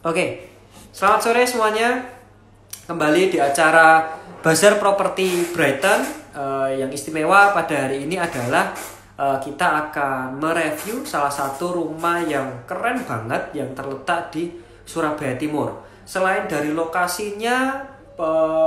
Oke, selamat sore semuanya. Kembali di acara Bazar Properti Brighton. Yang istimewa pada hari ini adalah kita akan mereview salah satu rumah yang keren banget yang terletak di Surabaya Timur. Selain dari lokasinya,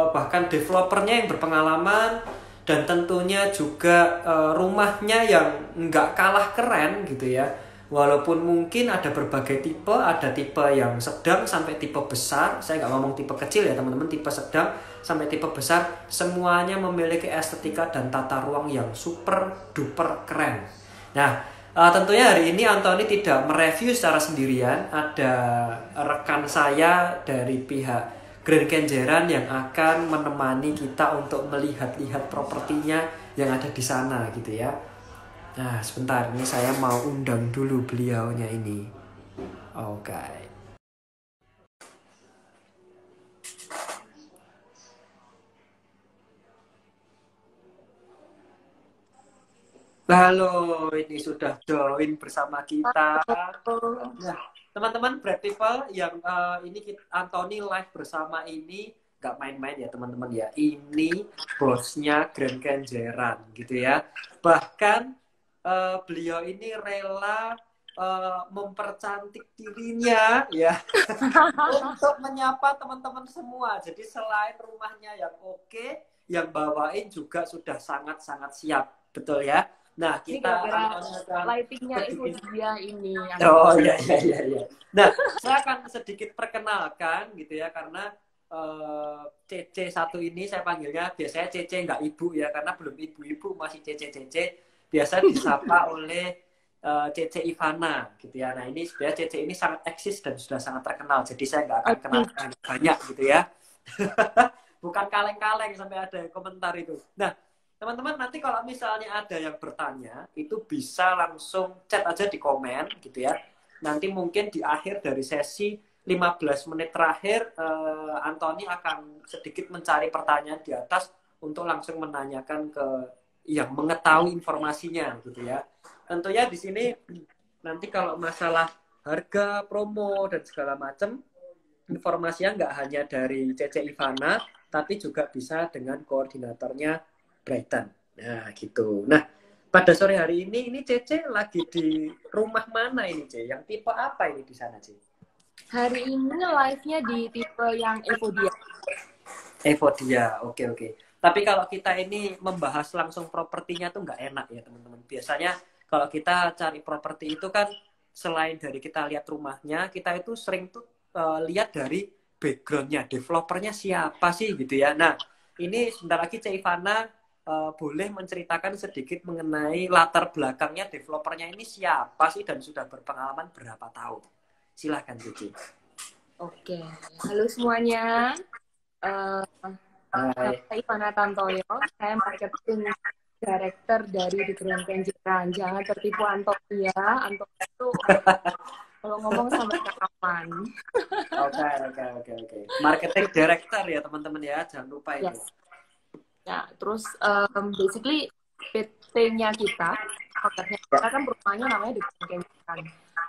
bahkan developernya yang berpengalaman, dan tentunya juga rumahnya yang nggak kalah keren gitu ya. Walaupun mungkin ada berbagai tipe, ada tipe yang sedang sampai tipe besar. Saya nggak ngomong tipe kecil ya teman-teman, tipe sedang sampai tipe besar. Semuanya memiliki estetika dan tata ruang yang super duper keren. Nah, tentunya hari ini Anthony tidak mereview secara sendirian. Ada rekan saya dari pihak Grand Kenjeran yang akan menemani kita untuk melihat-lihat propertinya yang ada di sana gitu ya. Nah, sebentar, ini saya mau undang dulu beliaunya ini. Oke. Halo, ini sudah join bersama kita. Nah, teman-teman Bright People yang ini Anthony live bersama ini nggak main-main ya teman-teman ya. Ini bosnya Grand Kenjeran gitu ya. Bahkan beliau ini rela mempercantik dirinya ya untuk menyapa teman-teman semua. Jadi selain rumahnya yang oke, yang bawain juga sudah sangat-sangat siap, betul ya. Nah, ini kita lightingnya itu dia ini. Oh iya iya iya iya. Nah, saya akan sedikit perkenalkan gitu ya karena CC satu ini saya panggilnya biasanya CC nggak ibu ya karena belum ibu-ibu masih CC biasa disapa oleh CC Ivana gitu ya. Nah ini sebenarnya CC ini sangat eksis dan sudah sangat terkenal jadi saya nggak akan kenal banyak gitu ya. Bukan kaleng-kaleng sampai ada komentar itu. Nah teman-teman nanti kalau misalnya ada yang bertanya itu bisa langsung chat aja di komen gitu ya. Nanti mungkin di akhir dari sesi 15 menit terakhir Anthony akan sedikit mencari pertanyaan di atas untuk langsung menanyakan ke yang mengetahui informasinya gitu ya. Tentunya di sini nanti kalau masalah harga, promo dan segala macam informasinya nggak hanya dari CC Ivana tapi juga bisa dengan koordinatornya Brighton. Nah, gitu. Nah, pada sore hari ini CC lagi di rumah mana ini, C? Yang tipe apa ini di sana, C? Hari ini live-nya di tipe yang Evodia. Evodia, oke. Tapi kalau kita ini membahas langsung propertinya tuh nggak enak ya, teman-teman. Biasanya kalau kita cari properti itu kan selain dari kita lihat rumahnya, kita itu sering tuh lihat dari backgroundnya, developernya siapa sih gitu ya. Nah, ini sebentar lagi Cik Ivana boleh menceritakan sedikit mengenai latar belakangnya developernya ini siapa sih dan sudah berpengalaman berapa tahun. Silahkan Cici. Oke, halo semuanya. Nama saya Ivana Tantoyo, saya marketing director dari The Grand Kenjeran. Jangan tertipu Antoni ya, Antoni itu kalau ngomong sama kawan. Oke. Marketing director ya teman-teman ya, jangan lupa itu. Yes. Ya, terus basically PT-nya kita kan perumahannya namanya The Grand Kenjeran.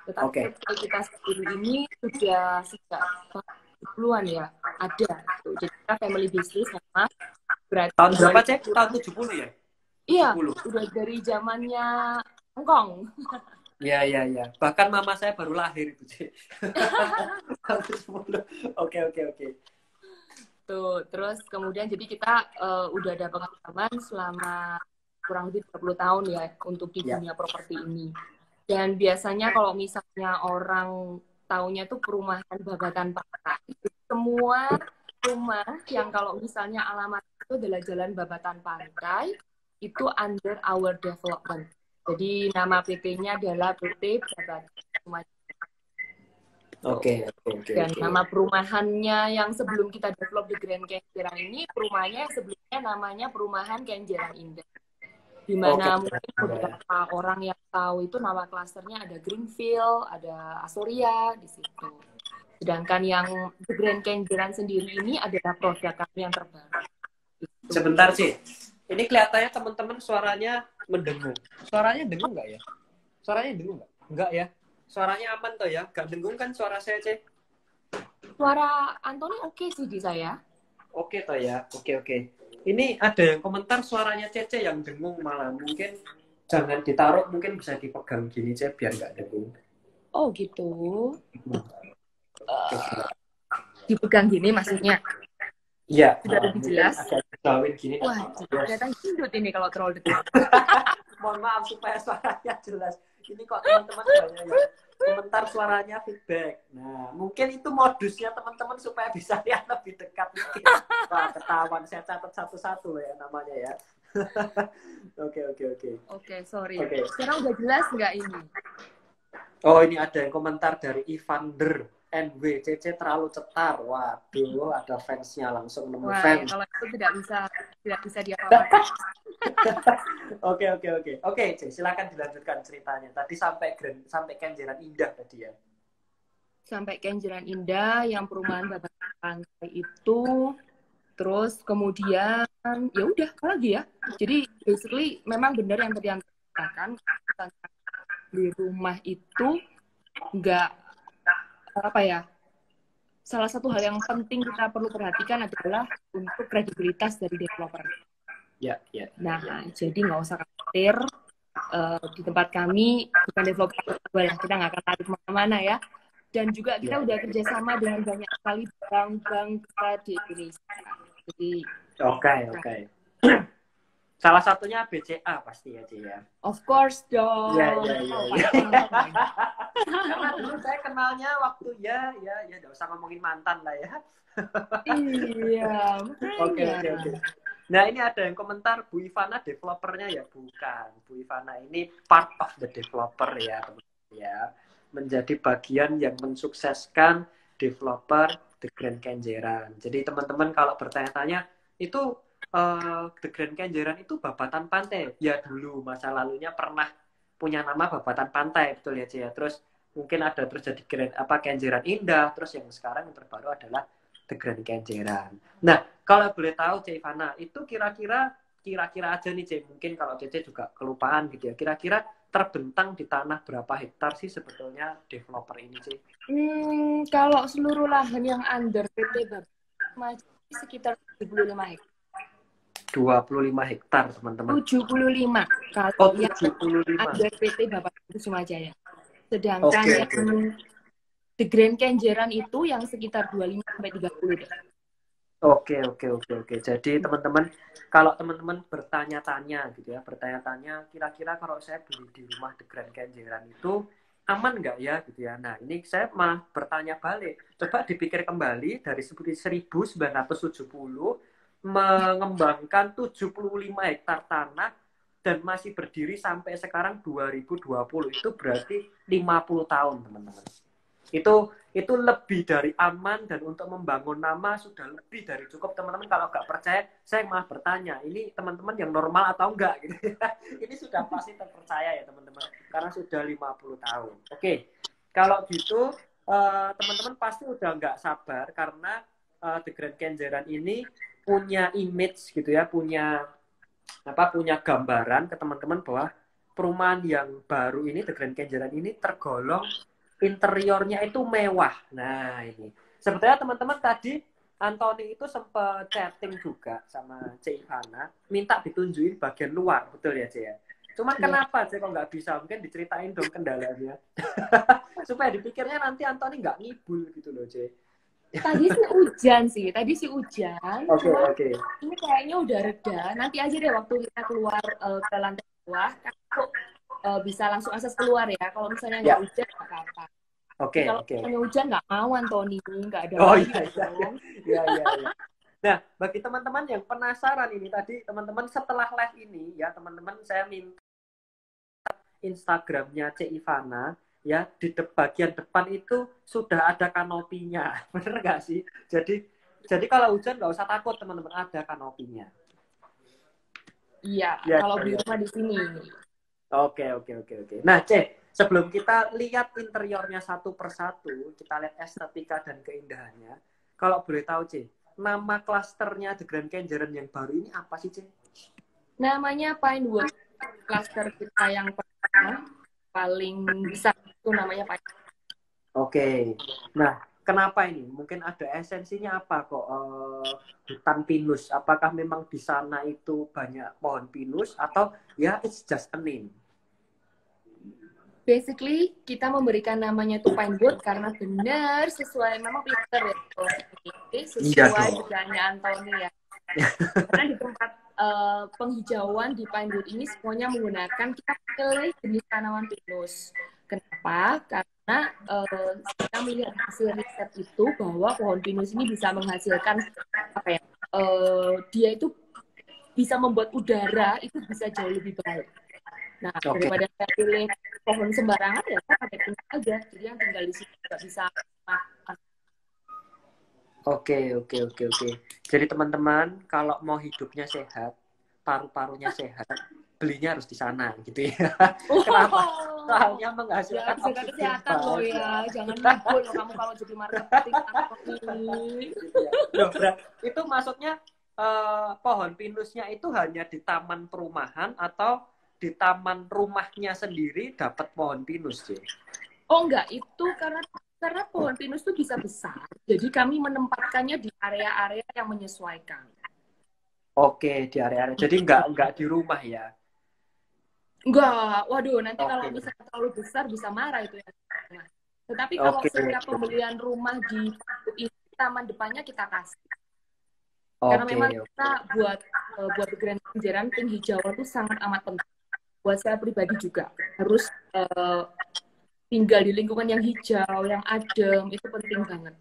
Tetapi PT kita sendiri ini sudah sejak 70-an ya, ada. Jadi kita family business memang. Tahun berapa, Cek? Tahun 70 ya? Iya, udah dari zamannya Hongkong. Iya. Bahkan mama saya baru lahir itu, Cek. Tahun 70. Oke. Tuh, terus kemudian jadi kita udah ada pengalaman selama kurang lebih 30 tahun ya untuk di dunia properti ini. Dan biasanya kalau misalnya orang taunya tuh perumahan Babatan Pantai, semua rumah yang kalau misalnya alamat itu adalah Jalan Babatan Pantai, itu under our development. Jadi nama PT-nya adalah PT Babatan Rumah. Oke. Dan nama perumahannya yang sebelum kita develop di Grand Kenjeran ini, perumahannya sebelumnya namanya Perumahan Kenjeran Indah. Di mana mungkin beberapa orang yang tahu itu nama klasternya ada Greenfield, ada Astoria di situ. Sedangkan yang The Grand Kenjeran sendiri ini adalah produk kami yang terbaru. Gitu. Sebentar sih, ini kelihatannya teman-teman suaranya mendengung. Suaranya dengung nggak ya? Suaranya dengung nggak? Nggak ya? Suaranya aman toh ya? Nggak dengung kan suara saya, Cek? Suara Anthony oke sih di saya. Oke toh ya, oke. Ini ada yang komentar suaranya Cece yang dengung malah. Mungkin jangan ditaruh, mungkin bisa dipegang gini Cece biar nggak dengung. Oh gitu. Oke, silakan. Dipegang gini maksudnya. Iya, Sudah lebih mungkin jelas. agak jauhin gini. Wah, kelihatan gendut ini kalau terlalu dekat. Mohon maaf supaya suaranya jelas. Ini kok teman-teman banyak yang komentar suaranya feedback. Nah, mungkin itu modusnya teman-teman supaya bisa lihat lebih dekat. Wah, ketahuan. Saya catat satu-satu ya namanya ya. Oke. Oke, sorry. Oke. Sekarang udah jelas nggak ini? Oh, ini ada yang komentar dari Ivander. NWCC terlalu cetar. Waduh, ada fansnya langsung nemu Wah, fans. ya, kalau itu tidak bisa diapa-apakan. Oke, Cek, silakan dilanjutkan ceritanya. Tadi sampai Kenjeran Indah tadi ya. Sampai Kenjeran Indah yang perumahan Babakan Pantai itu, terus kemudian ya udah apa lagi ya. Jadi basically memang benar yang tadi Anda katakan, di rumah itu nggak apa ya. Salah satu hal yang penting kita perlu perhatikan adalah untuk kredibilitas dari developer. Ya. Nah, jadi nggak usah khawatir. Di tempat kami bukan developer ya, kita nggak akan tarik kemana-mana ya. Dan juga kita udah kerjasama dengan banyak sekali bank-bank besar di Indonesia. Jadi Oke. Salah satunya BCA pasti ya, Ci ya. of course dong. Iya. Karena dulu saya kenalnya waktu ya nggak usah ngomongin mantan lah ya. Iya. Oke. Nah, ini ada yang komentar Bu Ivana developernya ya, bukan. Bu Ivana ini part of the developer ya, teman-teman ya. Menjadi bagian yang mensukseskan developer The Grand Kenjeran. Jadi teman-teman kalau bertanya-tanya itu The Grand Kenjeran itu Babatan Pantai. Ya dulu masa lalunya pernah punya nama Babatan Pantai, betul ya, Cia. Terus mungkin ada terjadi Kenjeran Indah, terus yang sekarang yang terbaru adalah The Grand Kenjeran. Nah, kalau boleh tahu Cek Ivana, itu kira-kira aja nih Cek, mungkin kalau Cece juga kelupaan gitu ya. Kira-kira terbentang di tanah berapa hektar sih sebetulnya developer ini Cek? Kalau seluruh lahan yang under PT Babak sekitar 75 hektar. 25 hektar, teman-teman. 75. Kalau yang 75. under PT Bapak Kusuma Jaya. Sedangkan yang The Grand Kenjeran itu yang sekitar 25 sampai 30 deh. Oke. Jadi teman-teman, kalau teman-teman bertanya-tanya gitu ya, kira-kira kalau saya beli di rumah The Grand Kenjeran itu aman nggak ya gitu ya. Nah, ini saya malah bertanya balik. Coba dipikir kembali dari 1970 mengembangkan 75 hektar tanah dan masih berdiri sampai sekarang 2020. Itu berarti 50 tahun, teman-teman. Itu lebih dari aman, dan untuk membangun nama sudah lebih dari cukup, teman-teman. Kalau nggak percaya, saya malah bertanya, ini teman-teman yang normal atau enggak gitu. Ini sudah pasti terpercaya ya teman-teman, karena sudah 50 tahun. Oke, kalau gitu teman-teman pasti udah nggak sabar karena The Grand Kenjeran ini punya image gitu ya, punya gambaran ke teman-teman bahwa perumahan yang baru ini, The Grand Kenjeran ini tergolong interiornya itu mewah. Nah, ini. Sebetulnya teman-teman tadi Anthony itu sempat chatting juga sama Cik Ivana, minta ditunjukin bagian luar, betul ya, Cik ya? Cuman kenapa Cik kok nggak bisa? Mungkin diceritain dong kendalanya. Supaya dipikirnya nanti Anthony nggak ngibul gitu loh, Cik. Tadi sih hujan. Oke. Ini kayaknya udah reda. Nanti aja deh waktu kita keluar ke lantai bawah, aku bisa langsung akses keluar ya. Kalau misalnya nggak hujan, nggak apa-apa. Oke. Kalau misalnya hujan nggak mau Anthony, nggak ada. Iya. Nah, bagi teman-teman yang penasaran ini tadi, teman-teman setelah live ini ya, teman-teman saya minta Instagramnya Cik Ivana. Ya, di bagian depan itu sudah ada kanopinya. Bener nggak sih? Jadi kalau hujan nggak usah takut, teman-teman, ada kanopinya. Iya, ya, kalau di rumah di sini. Oke. Nah, Cek, sebelum kita lihat interiornya satu persatu, kita lihat estetika dan keindahannya. Kalau boleh tahu, Cek, nama klasternya The Grand Kenjeran yang baru ini apa sih, Cek? Namanya Pinewood. Klaster kita yang pertama, paling besar itu namanya Pinewood. Oke. Nah, kenapa ini? Mungkin ada esensinya apa kok hutan pinus? Apakah memang di sana itu banyak pohon pinus atau ya it's just a name? Basically, kita memberikan namanya itu Pinewood karena benar sesuai, memang pinter ya, sesuai dugaannya Anthony ya. Karena di tempat penghijauan di Pinewood ini semuanya menggunakan, kita pilih jenis tanaman pinus. Kenapa? Karena kita melihat hasil riset itu bahwa pohon pinus ini bisa menghasilkan apa ya? Dia itu bisa membuat udara itu bisa jauh lebih baik. Nah, daripada saya pilih pohon sembarangan ya saya pakai pinus aja. Jadi yang tinggal di sini juga bisa makan. Oke. Jadi teman-teman, kalau mau hidupnya sehat, paru-parunya sehat, belinya harus di sana, gitu ya. Kenapa? Soalnya menghasilkan ya, jaga kesehatan loh ya. Jangan libur loh kamu kalau jadi marketing ini. Loh, itu maksudnya pohon pinusnya itu hanya di taman perumahan atau di taman rumahnya sendiri dapat pohon pinus sih? Oh enggak, itu karena pohon pinus itu bisa besar, jadi kami menempatkannya di area-area yang menyesuaikan. Oke, di area-area. Jadi enggak di rumah ya? Enggak, waduh nanti kalau misalnya terlalu besar bisa marah itu ya. Tetapi kalau setiap pembelian rumah di taman depannya kita kasih. Karena memang kita buat Grand Kenjeran penghijauan itu sangat amat penting. Buat saya pribadi juga harus tinggal di lingkungan yang hijau, yang adem, itu penting banget.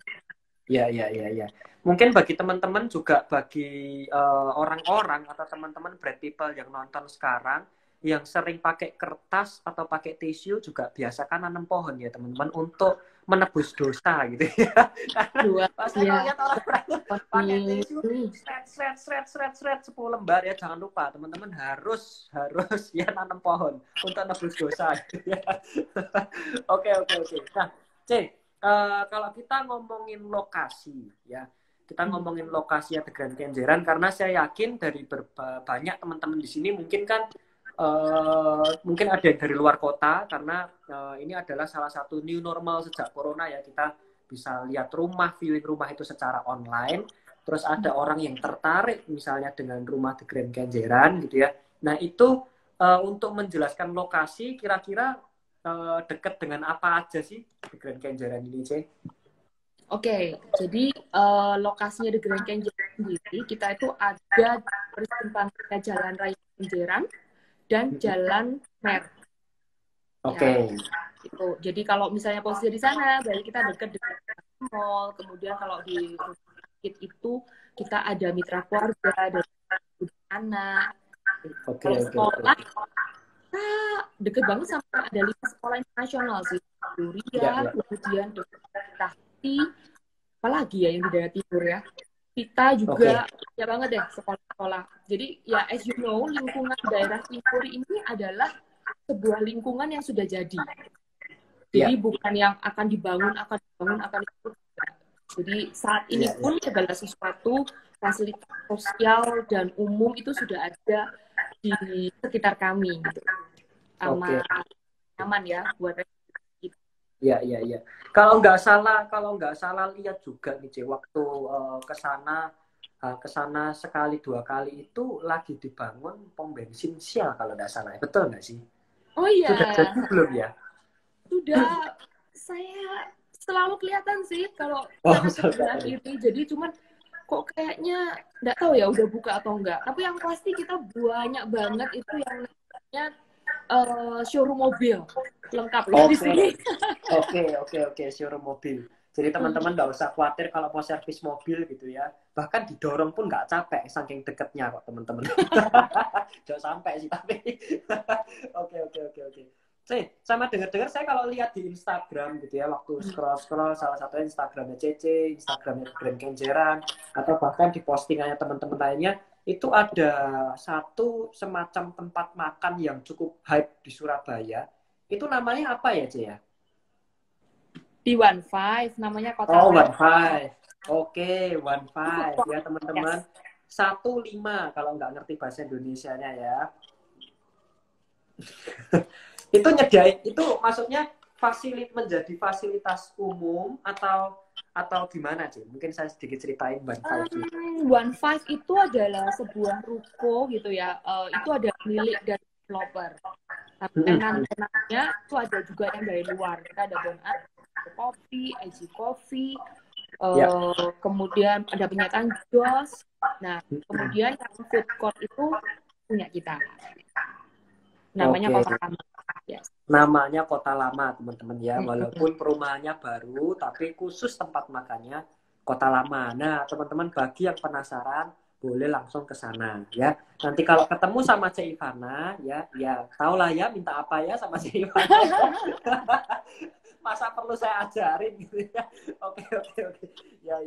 Ya. Mungkin bagi teman-teman juga, bagi orang-orang atau teman-teman bright people yang nonton sekarang, yang sering pakai kertas atau pakai tisu juga biasakan nanam pohon ya teman-teman untuk menebus dosa gitu ya. Pas lihat orang pakai tisu shred 10 lembar ya, jangan lupa teman-teman harus ya nanam pohon untuk nebus dosa gitu ya. Oke. Nah, kalau kita ngomongin lokasi ya, kita ngomongin lokasi ya The Grand Kenjeran, karena saya yakin dari banyak teman-teman di sini mungkin kan mungkin ada yang dari luar kota, karena ini adalah salah satu new normal sejak corona ya, kita bisa lihat viewing rumah itu secara online. Terus ada orang yang tertarik misalnya dengan rumah The Grand Kenjeran gitu ya. Nah itu untuk menjelaskan lokasi, kira-kira dekat dengan apa aja sih The Grand Kenjeran ini, C? Oke, jadi lokasinya The Grand Kenjeran sendiri, kita itu ada persimpangan Jalan Raya Kenjeran dan Jalan Merah. Oke. Gitu. Jadi kalau misalnya posisi di sana, berarti kita dekat dengan mall. Kemudian kalau di rumah sakit itu kita ada mitra keluarga, ada anak. Kalau sekolah, kita deket banget sama ada 5 sekolah internasional sih. Durian, kemudian Tahti, apalagi ya yang di daerah timur ya. Kita juga ya banget deh sekolah-sekolah. Jadi ya as you know, lingkungan daerah timur ini adalah sebuah lingkungan yang sudah jadi. Jadi bukan yang akan dibangun. Jadi saat ini pun segala sesuatu fasilitas sosial dan umum itu sudah ada di sekitar kami gitu. Aman ya buat Iya. Kalau nggak salah lihat juga nih, C, waktu ke sana sekali 2 kali itu lagi dibangun pom bensin Shell kalau nggak salah. Betul nggak sih? Oh iya. Sudah jadi belum ya? Sudah. Saya selalu kelihatan sih kalau sebelah itu. Jadi cuman kok kayaknya nggak tahu ya udah buka atau enggak. Tapi yang pasti kita banyak banget itu yang namanya showroom mobil lengkap loh di sini. Oke, showroom mobil. Jadi teman-teman nggak usah khawatir kalau mau servis mobil gitu ya. Bahkan didorong pun nggak capek, saking deketnya kok teman-teman. Jangan sampai sih tapi. Oke. Sama dengar-dengar saya kalau lihat di Instagram gitu ya, waktu scroll salah satunya Instagramnya Cece, Instagramnya Grand Kenjeran, atau bahkan di postingannya teman-teman lainnya, itu ada satu semacam tempat makan yang cukup hype di Surabaya. Itu namanya apa ya, Ce ya? Di 15, namanya Kota Oh, 15. Oke, 15 ya teman-teman. 15 kalau nggak ngerti bahasa Indonesianya ya. Itu nyediain, itu maksudnya menjadi fasilitas umum atau gimana sih? Mungkin saya sedikit ceritain One Five. One Five itu adalah sebuah ruko gitu ya. Itu ada milik dari developer. Tenant-tenantnya itu ada juga yang dari luar. Kita ada Bon Coffee, AG Coffee, kemudian ada penyataan Jos. Nah, kemudian yang food court itu punya kita. Namanya Kota Lama. Yes. Namanya Kota Lama, teman-teman ya. Walaupun perumahannya baru, tapi khusus tempat makannya Kota Lama. Nah, teman-teman bagi yang penasaran, boleh langsung ke sana ya. Nanti kalau ketemu sama Cik Ivana, ya tahulah ya minta apa ya sama Cik Ivana. Masa perlu saya ajarin gitu ya. Oke. Ya.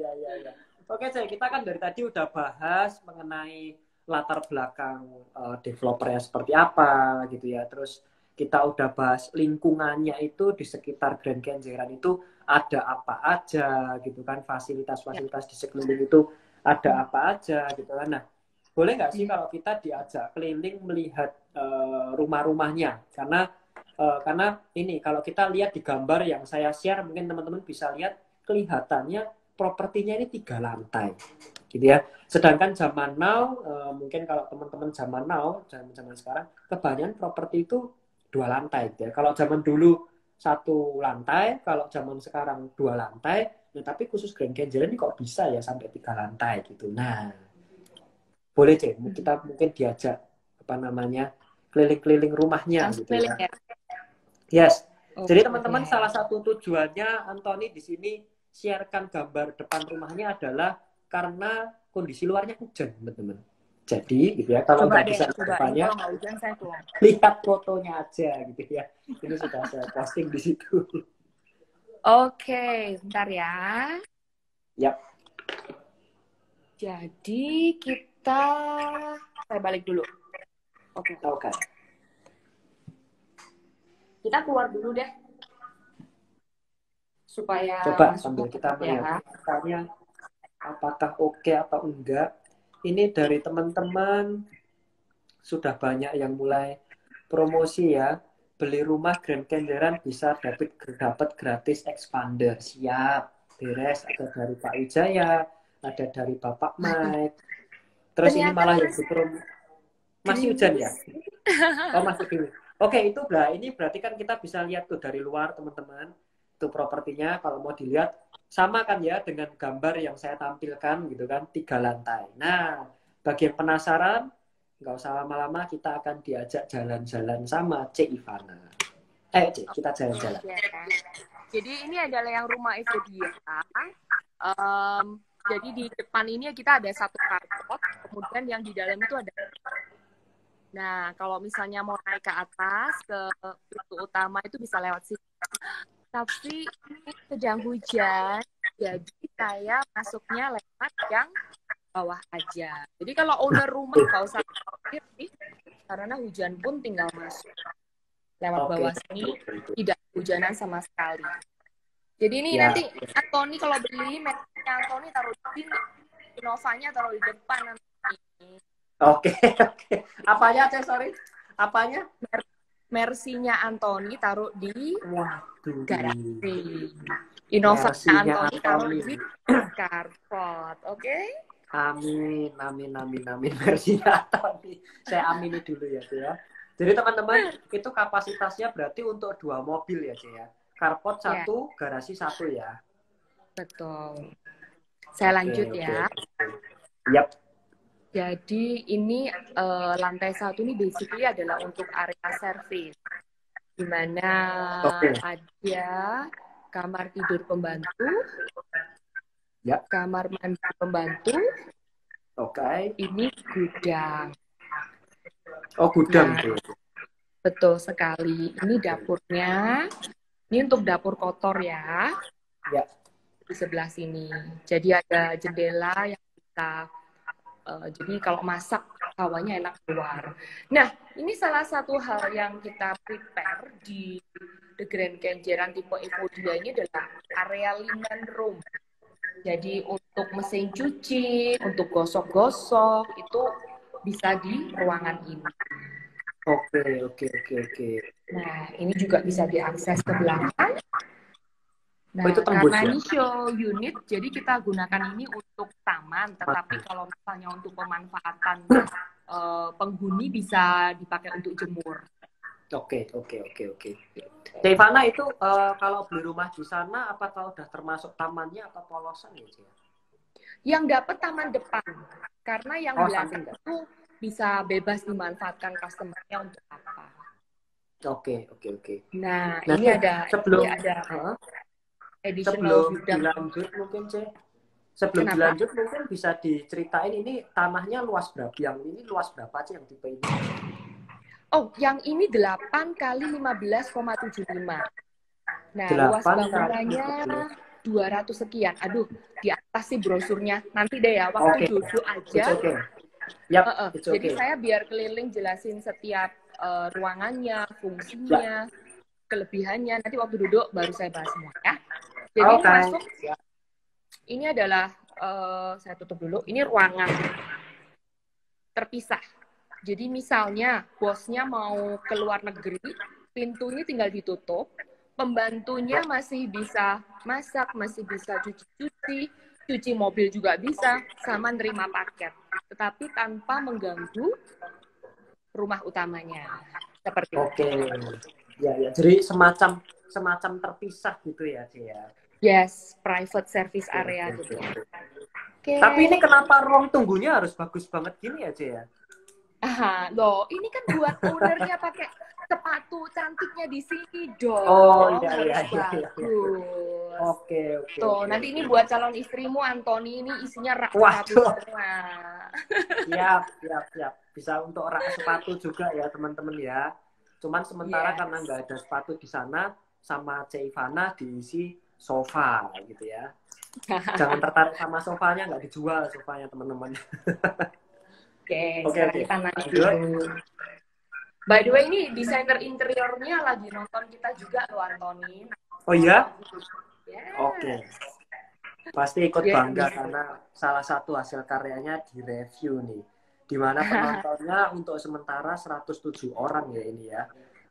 Oke, Cik, kita kan dari tadi udah bahas mengenai latar belakang developernya seperti apa gitu ya. Terus kita udah bahas lingkungannya itu di sekitar Grand Kenjeran itu ada apa aja gitu kan, fasilitas-fasilitas di sekeliling itu ada apa aja gitu kan. Nah, boleh nggak sih kalau kita diajak keliling melihat rumah-rumahnya? Karena ini kalau kita lihat di gambar yang saya share, mungkin teman-teman bisa lihat kelihatannya propertinya ini 3 lantai gitu ya. Sedangkan zaman now, mungkin kalau teman-teman zaman now, zaman sekarang, kebanyakan properti itu 2 lantai gitu ya. Kalau zaman dulu 1 lantai, kalau zaman sekarang 2 lantai, nah, tapi khusus Grand Kenjeran ini kok bisa ya sampai 3 lantai gitu. Nah, boleh deh kita mungkin diajak keliling-keliling rumahnya gitu ya. Yes. Jadi teman-teman salah satu tujuannya Anthony di sini sharekan gambar depan rumahnya adalah karena kondisi luarnya hujan, teman-teman. Jadi gitu ya, kalau nggak bisa depannya, lihat fotonya aja gitu ya. Ini sudah saya posting di situ. Oke, bentar ya. Yap. Jadi saya balik dulu. Oke. Kita keluar dulu deh. Supaya coba sambil kita melihat misalnya apakah oke atau enggak. Ini dari teman-teman sudah banyak yang mulai promosi ya. Beli rumah Grand Kenjeran bisa dapat gratis expander. Siap, beres. Ada dari Pak Wijaya, ada dari Bapak Mike. Terus ternyata ini malah yang masih hujan ya? Oh, masih gini. Oke, itu ini berarti kan kita bisa lihat tuh dari luar, teman-teman. Itu propertinya kalau mau dilihat sama kan ya dengan gambar yang saya tampilkan gitu kan, 3 lantai. Nah, bagi yang penasaran, nggak usah lama-lama, kita akan diajak jalan-jalan sama Cik Ivana. Cik, kita jalan-jalan. Jadi ini adalah yang rumah itu dia. Jadi di depan ini kita ada 1 carport, kemudian yang di dalam itu ada. Nah, kalau misalnya mau naik ke atas, ke pintu utama itu bisa lewat sini. Tapi ini sedang hujan, jadi saya masuknya lewat yang bawah aja. Jadi kalau owner rumah nggak usah khawatir nih, karena hujan pun tinggal masuk. Lewat bawah sini, tidak hujanan sama sekali. Jadi ini nanti Anthony kalau beli, merknya Anthony taruh di sini, Innovanya taruh di depan nanti. Oke. Apanya, Cek? Sorry. Apanya? Mercy-nya Anthony taruh di garasi. Innovanya Anthony taruh di carport. Oke? Amin. Mercy-nya Anthony. Saya amini dulu ya, Cek ya. Jadi teman-teman, itu kapasitasnya berarti untuk 2 mobil ya, Cek ya. Carport 1, garasi 1 ya. Betul. Saya lanjut ya. Yap. Jadi ini lantai 1 ini basically adalah untuk area service, di mana ada kamar tidur pembantu, kamar mandi pembantu. Ini gudang. Oh, gudang. Betul sekali. Ini dapurnya. Ini untuk dapur kotor ya. Di sebelah sini. Jadi ada jendela yang bisa. Jadi kalau masak hawanya enak keluar. Nah, ini salah satu hal yang kita prepare di The Grand Kenjeran tipe Evo dia ini adalah area linen room. Jadi untuk mesin cuci, untuk gosok-gosok itu bisa di ruangan ini. Oke. Nah, ini juga bisa diakses ke belakang. Nah, itu tembus karena ya? ini show unit, jadi kita gunakan ini untuk taman. Tetapi kalau misalnya untuk pemanfaatan penghuni bisa dipakai untuk jemur. Oke. Devana itu kalau beli rumah di sana, apakah udah termasuk tamannya atau polosan ya, Cia? Yang dapat taman depan, karena yang belakang Samping. itu bisa bebas dimanfaatkan customer-nya untuk apa. Oke. Nah, Nah, ini ada uh, additional sebelum gudang. dilanjut mungkin, sebelum Kenapa? dilanjut mungkin bisa diceritain ini tanahnya luas berapa? Yang ini luas berapa sih yang tipe ini? Oh, yang ini 8 kali 15,75. Nah, luas 8 kali bangunannya 200 sekian. Aduh, di atas sih brosurnya. Nanti deh ya, waktu Oke, duduk it's aja. okay. Yap, it's Jadi okay. saya biar keliling jelasin setiap ruangannya, Ya. fungsinya, kelebihannya. Nanti waktu duduk baru saya bahas semua ya. Jadi ini masuk, ini adalah, saya tutup dulu, ini ruangan terpisah. Jadi misalnya bosnya mau ke luar negeri, pintunya tinggal ditutup, pembantunya masih bisa masak, masih bisa cuci mobil juga bisa, sama nerima paket. Tetapi tanpa mengganggu rumah utamanya. Seperti Oke. itu. Ya. Jadi semacam terpisah gitu ya, Cia. Yes, private service area gitu. Okay. Tapi ini kenapa ruang tunggunya harus bagus banget gini ya, Cia? Loh, ini kan buat ownernya pakai sepatu cantiknya di sini dong. Oh, harus iya. bagus. Oke. Tuh, nanti ini buat calon istrimu, Anthony, ini isinya rak sepatu Waduh. semua. Siap. Bisa untuk rak sepatu juga ya, teman-teman ya. Cuman sementara karena nggak ada sepatu di sana, sama Ivana diisi sofa gitu ya. Jangan tertarik sama sofanya, nggak dijual sofanya, teman-teman. Oke, sekarang kita naik dulu. By the way, ini desainer interiornya lagi nonton kita juga loh, Anthony. Oh iya? Yes. Oke. Pasti ikut bangga karena salah satu hasil karyanya direview nih. Dimana penontonnya untuk sementara 107 orang ya ini ya.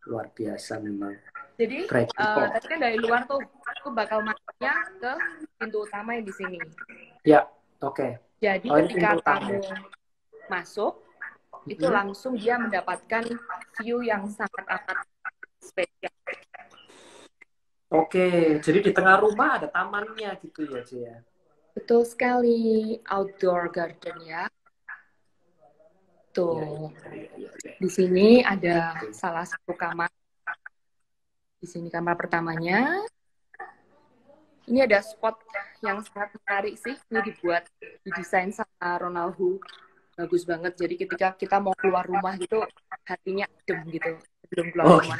Luar biasa memang. Jadi, tadi kan dari luar tuh, aku bakal masuknya ke pintu utama yang di sini. Ya, oke. Jadi ketika kamu masuk, itu langsung dia mendapatkan view yang sangat amat spesial. Oke, jadi di tengah rumah ada tamannya gitu ya, Cia? Betul sekali, outdoor garden ya. Tuh, di sini ada salah satu kamar. Di sini kamar pertamanya. Ini ada spot yang sangat menarik sih. Ini didesain sama Ronaldo. Bagus banget. Jadi ketika kita mau keluar rumah gitu, hatinya adem gitu. Belum keluar rumah.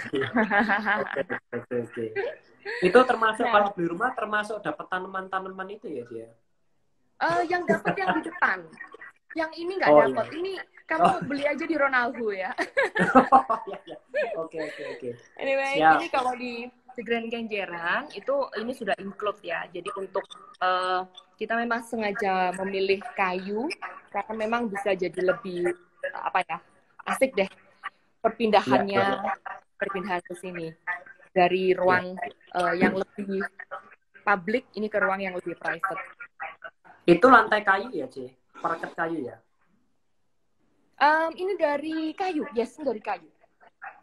Oke. Itu termasuk kalau beli rumah termasuk dapat tanaman-tanaman itu ya dia? Yang dapat yang di depan. Yang ini nggak dapat. Iya. Ini kamu beli aja di Ronaldo ya. Oke. Anyway, ini kalau di Grand Kenjeran itu ini sudah include ya. Jadi untuk kita memang sengaja memilih kayu karena memang bisa jadi lebih asik deh perpindahan ke sini dari ruang yang lebih publik ini ke ruang yang lebih private. Itu lantai kayu ya, Ci? Parket kayu ya? Ini dari kayu, yes, dari kayu.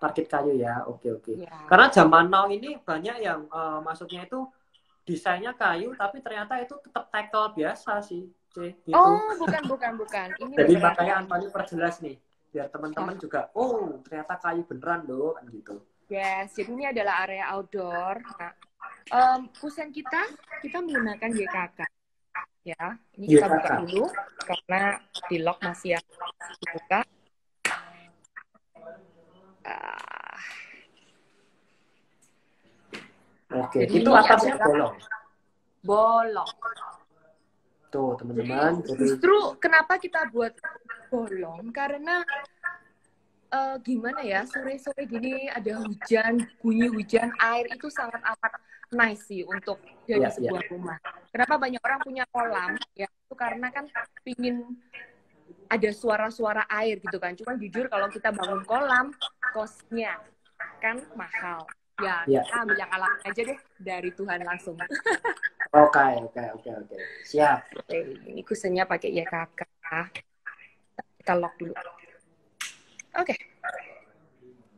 Parkit kayu ya, oke. Ya. Karena zaman now ini banyak yang maksudnya itu desainnya kayu, tapi ternyata itu tetap tackle biasa sih, C. Gitu. Oh, bukan. Ini jadi makanya Anthony perjelas nih, biar teman-teman juga, oh ternyata kayu beneran loh, kan gitu. Yes, jadi ini adalah area outdoor. Nah, kusen kita menggunakan YKK. Ya, ini kita buka dulu karena di lock masih yang dibuka. Oke, itu atasnya bolong. Tuh, teman-teman. Justru kenapa kita buat bolong? Karena gimana ya, sore-sore gini ada hujan, bunyi hujan, air itu sangat amat nice sih untuk jadi sebuah rumah. Kenapa banyak orang punya kolam? Ya itu karena kan pingin ada suara-suara air gitu kan. Cuma jujur kalau kita bangun kolam, kosnya kan mahal. Ya, Ya. kita ambil yang alami aja deh dari Tuhan langsung. Oke. Siap. Oke, ini kusennya pakai YKK. Kita lock dulu. Oke.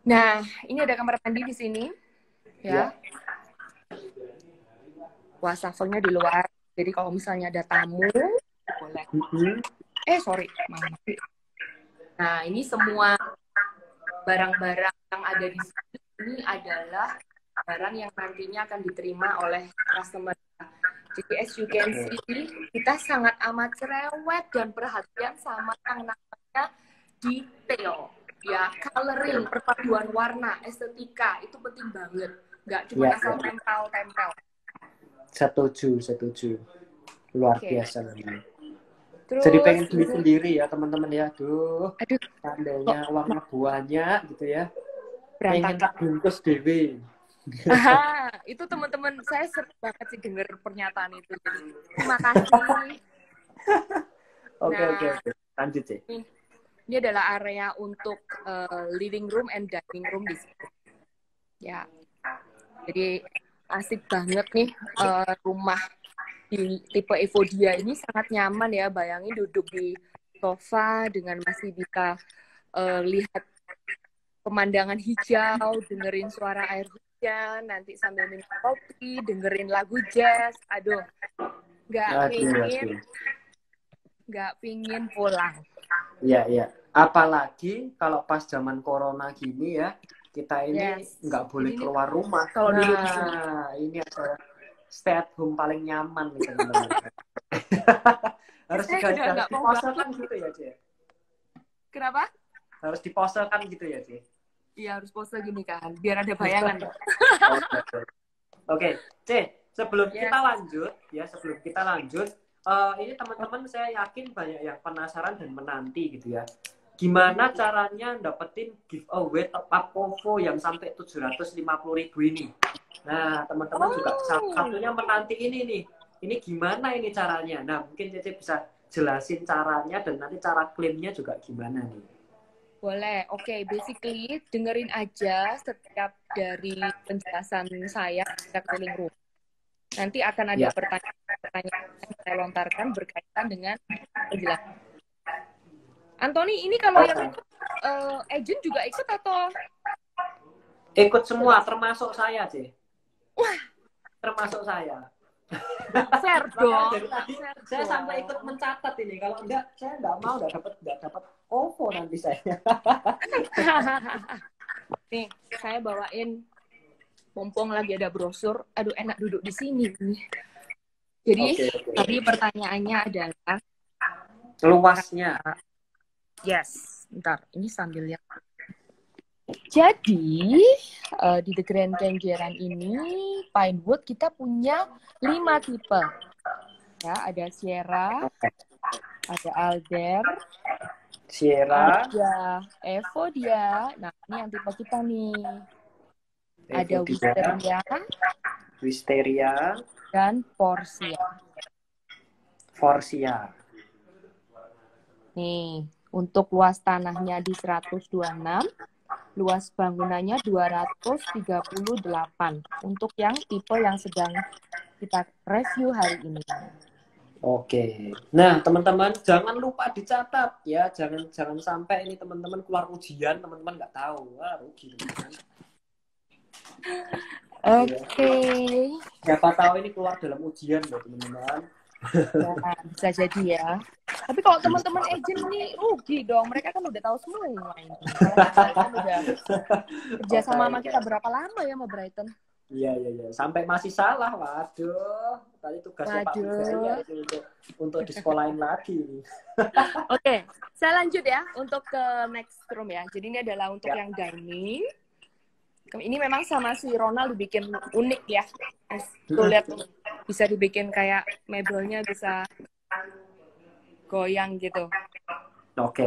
Nah, ini ada kamar mandi di sini. Ya. Wastafelnya di luar. Jadi kalau misalnya ada tamu, boleh. Sorry, Mama. Nah, ini semua barang-barang yang ada di sini ini adalah barang yang nantinya akan diterima oleh customer. Jadi as you can see, kita sangat amat cerewet dan perhatian sama yang namanya detail. Ya, coloring, perpaduan warna, estetika, itu penting banget. Nggak cuma asal tempel-tempel. Setuju. Luar biasa memang. Terus, jadi pengen beli sendiri ya teman-teman ya. Aduh. Tandanya warna buahnya gitu ya. Pengen tak bungkus dewe. Itu teman-teman saya sering banget sih denger pernyataan itu. Jadi, terima kasih. Oke. Lanjut sih. Ini adalah area untuk living room and dining room di sini. Ya. Jadi asik banget nih rumah di tipe Evodia ini sangat nyaman ya. Bayangin duduk di sofa dengan masih bisa lihat pemandangan hijau, dengerin suara air hujan, nanti sambil minum kopi, dengerin lagu jazz. Aduh, nggak pingin pulang. Iya. Apalagi kalau pas zaman corona gini ya, kita ini nggak boleh keluar rumah. Kalau dulu ini adalah stay at home paling nyaman nih teman-teman. Harus diposekan gitu ya, Cie. Kenapa? Harus diposekan gitu ya, Cie. Iya, harus pose gini kan, biar ada bayangan. Oke, Cie, sebelum kita lanjut, ini teman-teman saya yakin banyak yang penasaran dan menanti gitu ya. Gimana caranya dapetin giveaway top-up OVO yang sampai 750.000 ini? Nah, teman-teman juga satunya menanti ini nih. Ini gimana ini caranya? Nah, mungkin Cece bisa jelasin caranya dan nanti cara klaimnya juga gimana nih? Boleh. Oke, basically dengerin aja setiap dari penjelasan saya setiap keliling room. Nanti akan ada pertanyaan yang saya lontarkan berkaitan dengan penjelasan. Antoni, ini kalau yang agent juga ikut atau? Ikut semua, termasuk saya, Cih. Wah, termasuk saya. Fair dong. Saya sampai ikut mencatat ini. Kalau enggak, saya enggak mau, enggak dapat OVO nanti saya. Nih, saya bawain mumpung lagi ada brosur. Aduh, enak duduk di sini. Jadi, tadi pertanyaannya adalah luasnya. Yes, bentar. Ini sambil lihat. Jadi, di The Grand Kenjeran ini, Pinewood kita punya 5 tipe. Ya, ada Sierra, ada Alder, Sierra, ada Evodia. Nah, ini yang tipe kita nih. Ada Wisteria, dan Forsia. Nih, untuk luas tanahnya di 126, luas bangunannya 238 untuk yang tipe yang sedang kita review hari ini. Oke. Nah, teman-teman jangan lupa dicatat ya. Jangan sampai ini teman-teman keluar ujian, teman-teman nggak tahu. Wah, rugi teman-teman. Oke. Siapa tahu ini keluar dalam ujian loh, teman-teman. Ya, bisa jadi ya. Tapi kalau teman-teman agent nih rugi dong. Mereka kan udah tahu semua ini. Kan udah kerja sama kita berapa lama ya sama Brighton? Iya. Sampai masih salah, waduh. Tadi tugasnya Pak Wijaya untuk disekolahin lagi. Oke, saya lanjut ya untuk ke next room ya. Jadi ini adalah untuk yang dining. Ini memang sama si Ronald dibikin unik ya. Tuh lihat tuh. Bisa dibikin kayak mebelnya bisa goyang gitu. Oke.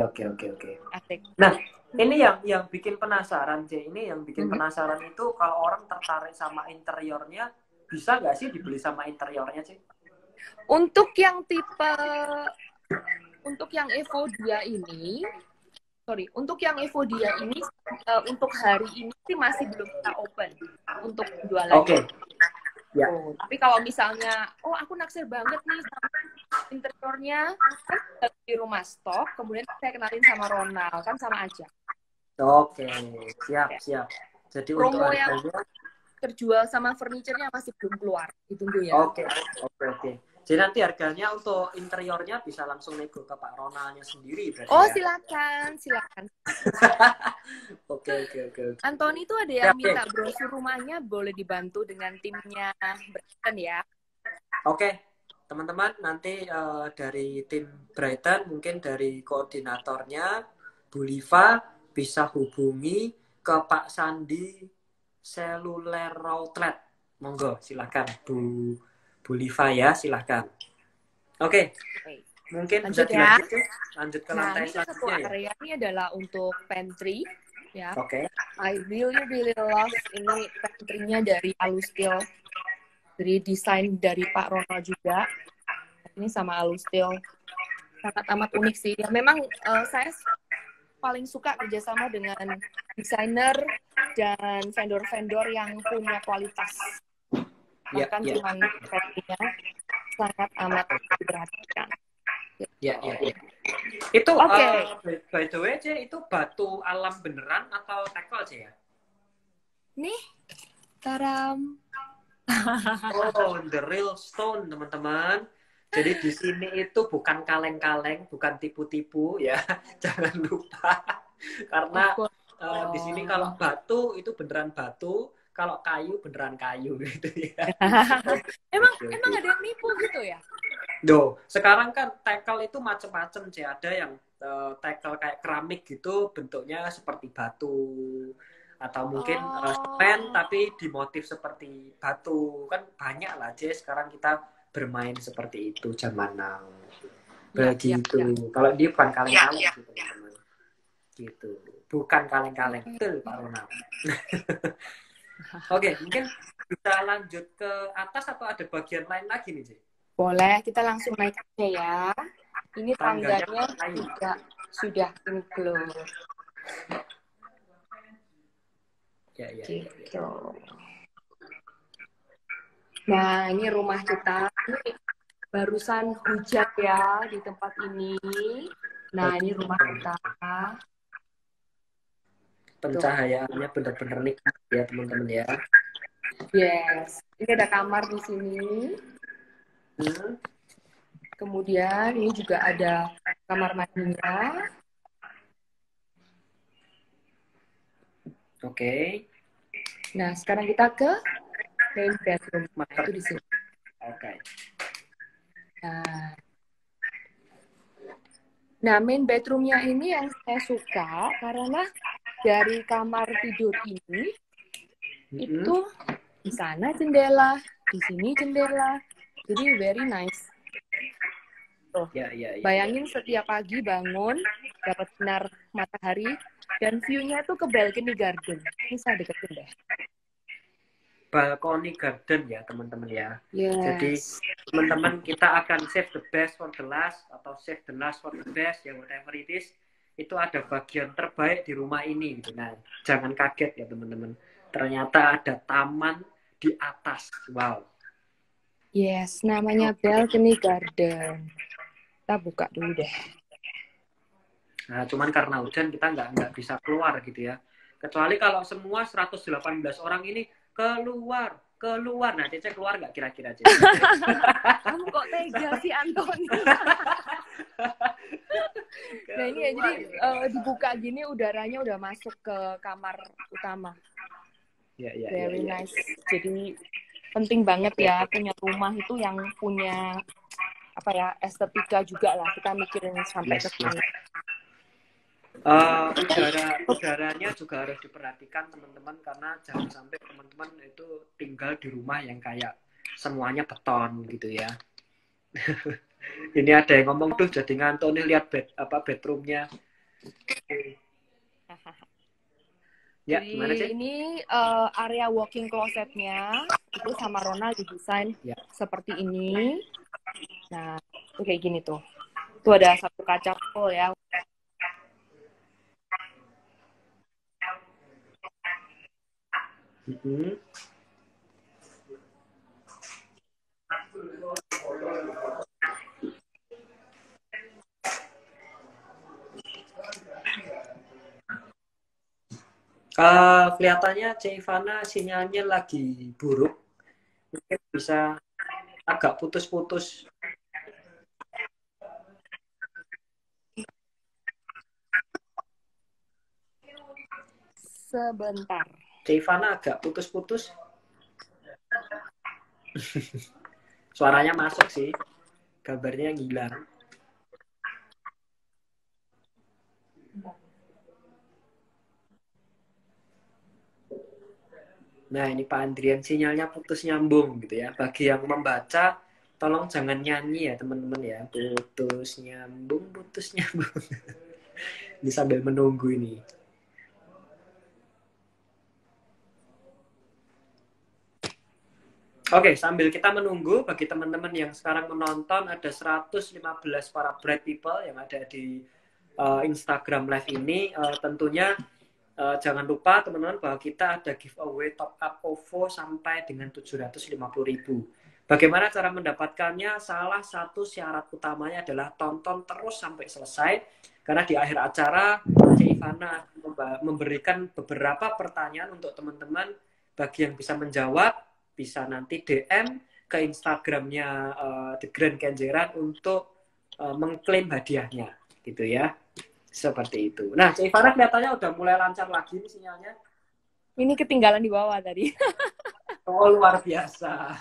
Asik. Nah, ini yang bikin penasaran, C. Ini yang bikin penasaran itu kalau orang tertarik sama interiornya, bisa nggak sih dibeli sama interiornya, C? Untuk yang tipe, untuk yang Evodia ini, sorry, untuk yang Evodia ini untuk hari ini sih masih belum kita open untuk penjualannya. Oke. Ya. Tapi kalau misalnya, aku naksir banget nih sama interiornya, kan di rumah stok, kemudian saya kenalin sama Ronald, kan sama aja. Oke, siap. Jadi untuk Promo yang harganya terjual sama furniture-nya masih belum keluar, ditunggu ya. Oke. Jadi nanti harganya untuk interiornya bisa langsung nego ke Pak Ronaldnya sendiri berarti Oh, ya? silakan. Oke. Anthony itu ada yang minta brosur rumahnya, boleh dibantu dengan timnya Brighton ya. Oke, teman-teman nanti dari tim Brighton mungkin dari koordinatornya Bu Liva bisa hubungi ke Pak Sandi Seluler Outlet. Monggo silakan Bu Liva ya, silakan. Oke. Mungkin lanjut bisa ya. Lanjut ke lantai selanjutnya satu ya. Area ini adalah untuk pantry ya. Oke. I really love ini pantry-nya dari Alustil. Dari desain dari Pak Ronald juga. Ini sama Alustil. Sangat amat unik sih. Ya, memang saya paling suka kerjasama dengan desainer dan vendor-vendor yang punya kualitas. Bahkan cuman pantry-nya sangat amat diperhatikan. Ya. Itu by the way, C, itu batu alam beneran atau tekel, C ya? Nih, taram. Oh, the real stone, teman-teman. Jadi di sini itu bukan kaleng-kaleng, bukan tipu-tipu ya. Jangan lupa. Karena di sini kalau batu itu beneran batu, kalau kayu beneran kayu gitu ya. emang ada yang nipu gitu ya? Sekarang kan tekel itu macam-macam sih. Ada yang tekel kayak keramik gitu, bentuknya seperti batu. Atau mungkin semen tapi dimotif seperti batu. Kan banyak lah, Jay. Sekarang kita bermain seperti itu zaman now. Begitu. Kalau dia bukan kaleng-kaleng gitu, teman-teman. Gitu. Bukan kaleng-kaleng. Betul, Pak Ronald. Oke, mungkin bisa lanjut ke atas atau ada bagian lain lagi nih, Jay? Boleh, kita langsung naik aja ya. Ini tangganya juga sudah include. Ya. Gitu. Nah, ini rumah kita. Ini barusan hujan ya di tempat ini. Nah, ini rumah kita. Pencahayaannya benar-benar nikmat ya, teman-teman ya. Yes. Ini ada kamar di sini. Kemudian ini juga ada kamar mandinya. Oke. Nah, sekarang kita ke main bedroom. Itu di sini. Oke. Nah, main bedroomnya ini yang saya suka karena dari kamar tidur ini itu di sana jendela, di sini jendela, jadi very nice. Bayangin setiap pagi bangun dapat sinar matahari dan view-nya tuh ke balcony garden. Ini saya deketin deh. Balcony garden ya, teman-teman ya. Yes. Jadi teman-teman kita akan save the best for the last atau save the last for the best ya, whatever it is. Itu ada bagian terbaik di rumah ini gitu. Nah, jangan kaget ya teman-teman. Ternyata ada taman di atas. Wow. Yes, namanya balcony garden. Kita buka dulu deh. Nah, cuman karena hujan kita nggak bisa keluar gitu ya. Kecuali kalau semua 118 orang ini keluar. Nah, Cece keluar nggak kira-kira, Cece? Kamu kok tega sih, Anthony? Nah, ini ya, jadi dibuka gini udaranya udah masuk ke kamar utama. Very nice. Jadi penting banget ya punya rumah itu yang punya estetika juga lah. Kita mikirin sampai ke sana. Udaranya juga harus diperhatikan teman-teman, karena jangan sampai teman-teman itu tinggal di rumah yang kayak semuanya beton gitu ya. Ini ada yang ngomong tuh jadi ngantuk nih lihat bedroomnya. Ya, jadi gimana sih? Ini area walking closetnya itu sama Ronald didesain seperti ini. Nah, itu kayak gini tuh. Itu ada satu kaca full ya. Mm-mm. Kelihatannya Cik Ivana sinyalnya lagi buruk. Mungkin bisa agak putus-putus. Sebentar. Cik Ivana agak putus-putus. Suaranya masuk sih. Gambarnya hilang. Nah, ini Pak Andrian sinyalnya putus nyambung gitu ya. Bagi yang membaca, tolong jangan nyanyi ya teman-teman ya. Putus nyambung. Ini sambil menunggu ini. Oke, sambil kita menunggu, bagi teman-teman yang sekarang menonton, ada 115 para bright people yang ada di Instagram Live ini. Tentunya jangan lupa teman-teman bahwa kita ada giveaway top up OVO sampai dengan 750.000. Bagaimana cara mendapatkannya? Salah satu syarat utamanya adalah tonton terus sampai selesai. Karena di akhir acara, Cik Ivana memberikan beberapa pertanyaan untuk teman-teman. Bagi yang bisa menjawab, bisa nanti DM ke Instagramnya The Grand Kenjeran untuk mengklaim hadiahnya. Gitu ya. Seperti itu. Nah, Cik Ivana kelihatannya udah mulai lancar lagi nih sinyalnya. Ini ketinggalan di bawah tadi. Oh, luar biasa.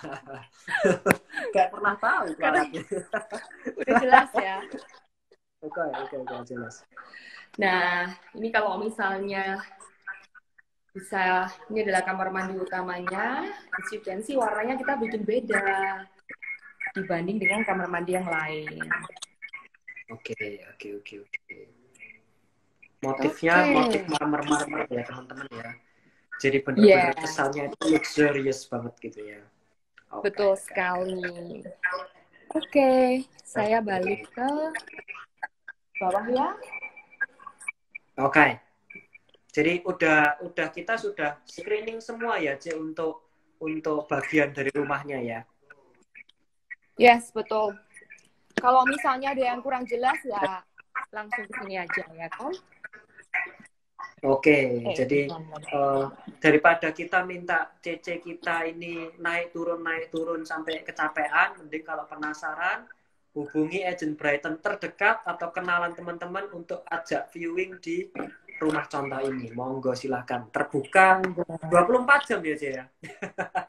Kayak pernah tahu suaranya. Udah jelas ya. Oke, jelas. Nah, ini kalau misalnya bisa, ini adalah kamar mandi utamanya. As you can see, warnanya kita bikin beda dibanding dengan kamar mandi yang lain. Oke. Motifnya motif marmer ya teman-teman ya. Jadi benar-benar kesannya itu luxurious banget gitu ya. Betul sekali. Oke, saya balik ke bawah ya. Oke. Jadi kita sudah screening semua ya, C, untuk bagian dari rumahnya ya. Yes, betul. Kalau misalnya ada yang kurang jelas ya langsung ke sini aja ya kan. Oke, jadi daripada kita minta CC kita ini naik turun sampai kecapean, mending kalau penasaran hubungi agent Brighton terdekat atau kenalan teman-teman untuk ajak viewing di rumah contoh ini. Monggo silakan. Terbuka 24 jam ya, C ya.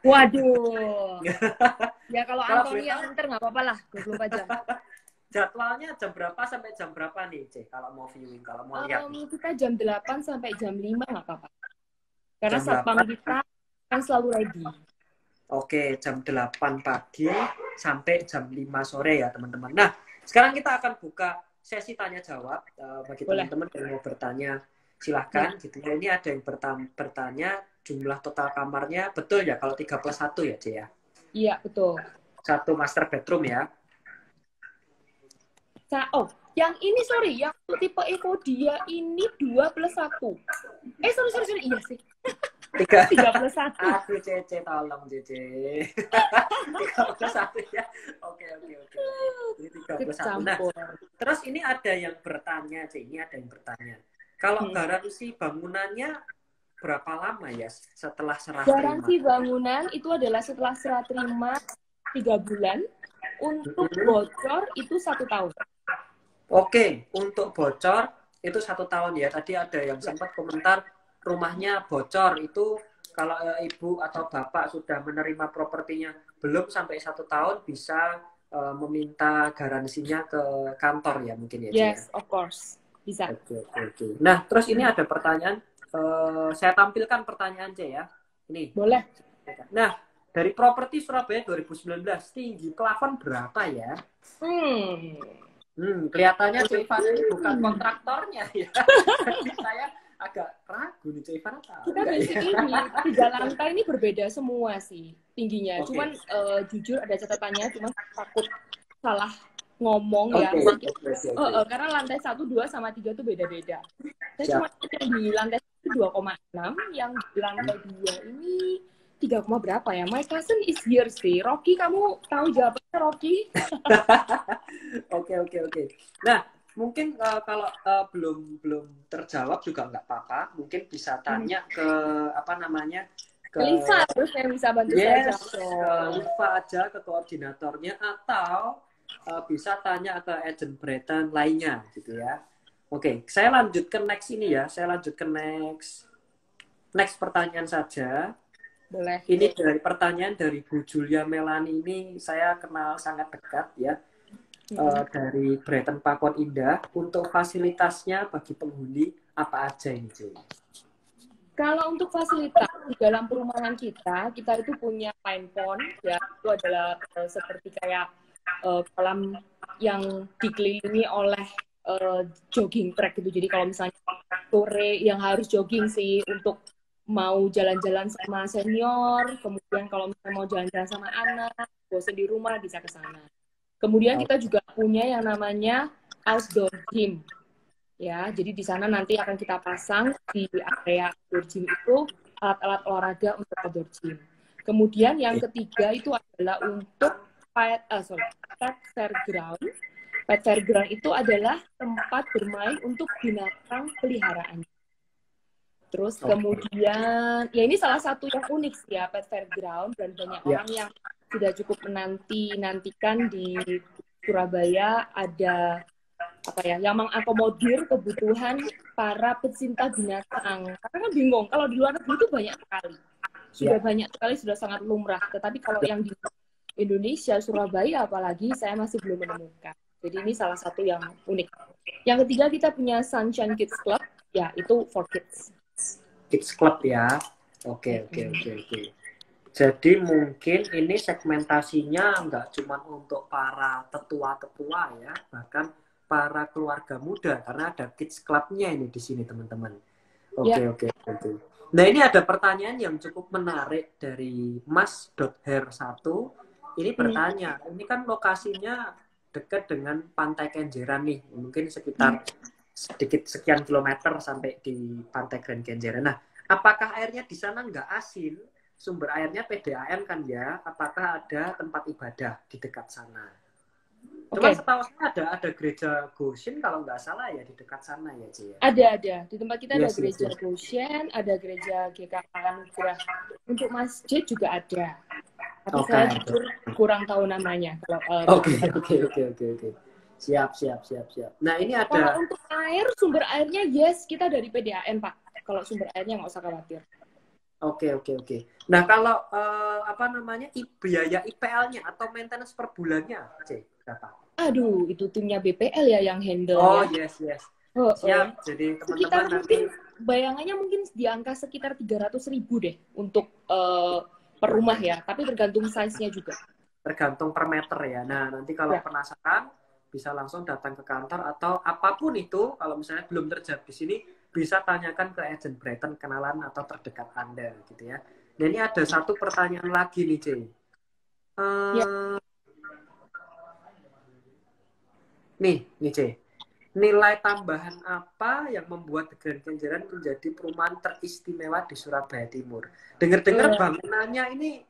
Waduh. Ya kalau Antoni yang ntar nggak apa-apa lah 24 jam. Jadwalnya jam berapa sampai jam berapa nih, C? Kalau mau viewing, kalau mau lihat. Kita jam 8 sampai jam 5 nggak apa-apa. Karena satpam kita kan selalu ready. Oke, jam 8 pagi sampai jam 5 sore ya, teman-teman. Nah, sekarang kita akan buka sesi tanya-jawab. Bagi teman-teman yang mau bertanya, silahkan. Gitu ya. Ini ada yang bertanya, jumlah total kamarnya, betul ya? Kalau 3+1 ya, C ya? Iya, betul. 1 master bedroom ya? Oh, yang ini sorry, yang tipe Eco dia ini 2+1. Sorry, iya sih. 3+1. Aduh, Cece, tolong Cece. 3+1 ya. Oke. Ini 3+1. Nah, terus ini ada yang bertanya, C. Ini ada yang bertanya. Kalau garansi bangunannya berapa lama ya setelah serah terima? Garansi bangunan itu adalah setelah serah terima 3 bulan. Untuk bocor itu 1 tahun. Oke, untuk bocor itu 1 tahun ya. Tadi ada yang sempat komentar rumahnya bocor, itu kalau ibu atau bapak sudah menerima propertinya belum sampai 1 tahun bisa meminta garansinya ke kantor ya mungkin ya. Yes, of course. Bisa. Oke. Nah, terus ini ada pertanyaan. Saya tampilkan pertanyaan C ya. Ini. Boleh. Nah, dari properti Surabaya 2019, tinggi plafon berapa ya? Kelihatannya Cik Ivana ini bukan kontraktornya ya. Saya agak ragu nih Cik Ivana tahu. Kita basic ini 3 lantai ini berbeda semua sih tingginya. Cuman jujur ada catatannya, cuma takut salah ngomong ya. Okay. Karena lantai 1, 2 sama 3 tuh beda-beda. Saya cuma di lantai itu 2,6, yang di lantai 2 ini 3, berapa ya? My cousin is here sih. Rocky, kamu tahu jawabannya, Rocky? Oke. Nah, mungkin kalau belum terjawab juga nggak apa-apa. Mungkin bisa tanya ke apa namanya, ke Liva terus yang bisa bantu saya yes, ke jawab. Liva aja, ke koordinatornya, atau bisa tanya ke agent Breton lainnya gitu ya. Oke, saya lanjut ke next ini ya. Saya lanjut ke next pertanyaan saja. Boleh. Ini dari pertanyaan dari Bu Julia Melani, ini saya kenal sangat dekat ya. Dari Breton Pakon Indah. Untuk fasilitasnya bagi penghuni apa aja ini, Cuy? Kalau untuk fasilitas di dalam perumahan kita itu punya fine pond ya, itu adalah seperti kayak kolam yang dikelilingi oleh jogging track gitu. Jadi kalau misalnya sore yang harus jogging sih untuk mau jalan-jalan sama senior, kemudian kalau misalnya mau jalan-jalan sama anak, bosan di rumah bisa ke sana. Kemudian kita juga punya yang namanya outdoor gym. Ya, jadi di sana nanti akan kita pasang di area outdoor gym itu alat-alat olahraga untuk outdoor gym. Kemudian yang ketiga itu adalah untuk pet fairground. Pet fairground itu adalah tempat bermain untuk binatang peliharaan. Terus kemudian, ya ini salah satu yang unik sih ya, pet fairground, dan banyak orang yang sudah cukup menantikan di Surabaya ada apa ya, yang mengakomodir kebutuhan para pecinta binatang. Karena kan bingung, kalau di luar negeri itu banyak sekali. Banyak sekali, sudah sangat lumrah. Tetapi kalau yang di Indonesia, Surabaya apalagi, saya masih belum menemukan. Jadi ini salah satu yang unik. Yang ketiga kita punya Sunshine Kids Club, ya itu for kids. Kids Club ya. Oke. Jadi mungkin ini segmentasinya nggak cuma untuk para tetua-tetua ya, bahkan para keluarga muda, karena ada Kids Club-nya ini di sini teman-teman. Oke. Nah ini ada pertanyaan yang cukup menarik dari Mas.Her1. Ini bertanya, ini kan lokasinya dekat dengan Pantai Kenjeran nih, mungkin sekitar sedikit sekian kilometer sampai di Pantai Grand Kenjeran. Nah, apakah airnya di sana nggak asin? Sumber airnya PDAM kan ya? Apakah ada tempat ibadah di dekat sana? Cuma setahu saya ada gereja Goshen kalau nggak salah ya di dekat sana ya, Ci. Ada. Di tempat kita ada gereja Goshen, ada gereja GKK Anugerah. Untuk masjid juga ada. Tapi saya jujur kurang tahu namanya. Oke. Siap. Nah ini ada. Kalau untuk air, sumber airnya yes, kita dari PDAM Pak. Kalau sumber airnya nggak usah khawatir. Oke. Nah kalau apa namanya biaya IPL-nya atau maintenance per bulannya, C, berapa? Aduh, itu timnya BPL ya yang handle. Oh ya. Yes. Siap. Jadi sekitar teman-teman mungkin bayangannya mungkin di angka sekitar 300.000 deh untuk per rumah ya, tapi tergantung size-nya juga. Tergantung per meter ya. Nah nanti kalau penasaran bisa langsung datang ke kantor atau apapun itu, kalau misalnya belum terjawab di sini bisa tanyakan ke agent Breton kenalan atau terdekat Anda gitu ya. Dan ini ada satu pertanyaan lagi nih, C. Nih, C. Nilai tambahan apa yang membuat The Grand Kenjeran menjadi perumahan teristimewa di Surabaya Timur? Dengar-dengar bangunannya ini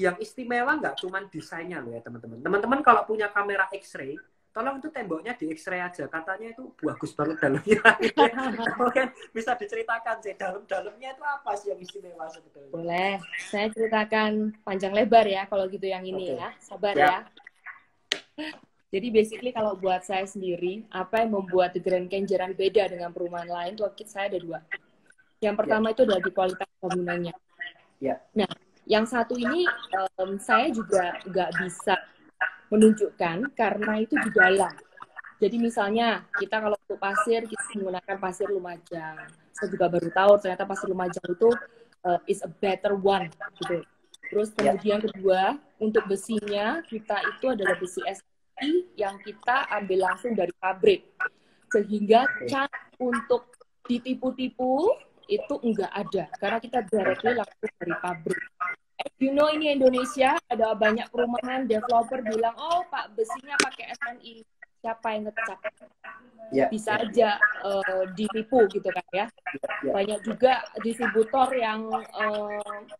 yang istimewa nggak cuma desainnya loh ya teman-teman. Teman-teman kalau punya kamera X-ray, tolong itu temboknya di X-ray aja. Katanya itu bagus banget dalamnya. Mungkin bisa diceritakan sih dalamnya itu apa sih yang istimewa sebetulnya? Boleh, saya ceritakan panjang lebar ya kalau gitu yang ini ya. Sabar ya. Jadi basically kalau buat saya sendiri, apa yang membuat The Grand Kenjeran beda dengan perumahan lain itu saya ada 2. Yang pertama itu adalah di kualitas bangunannya. Nah, yang satu ini saya juga nggak bisa menunjukkan karena itu di dalam. Jadi misalnya kita kalau untuk pasir kita menggunakan pasir Lumajang. Saya juga baru tahu ternyata pasir Lumajang itu is a better one gitu. Terus kemudian kedua untuk besinya kita itu adalah besi yang kita ambil langsung dari pabrik, sehingga cat untuk ditipu-tipu itu enggak ada karena kita directly langsung dari pabrik. You know ini Indonesia ada banyak perumahan developer bilang oh Pak besinya pakai SNI, siapa yang ngecap. Ya, Bisa aja ditipu gitu kan ya. Banyak juga distributor yang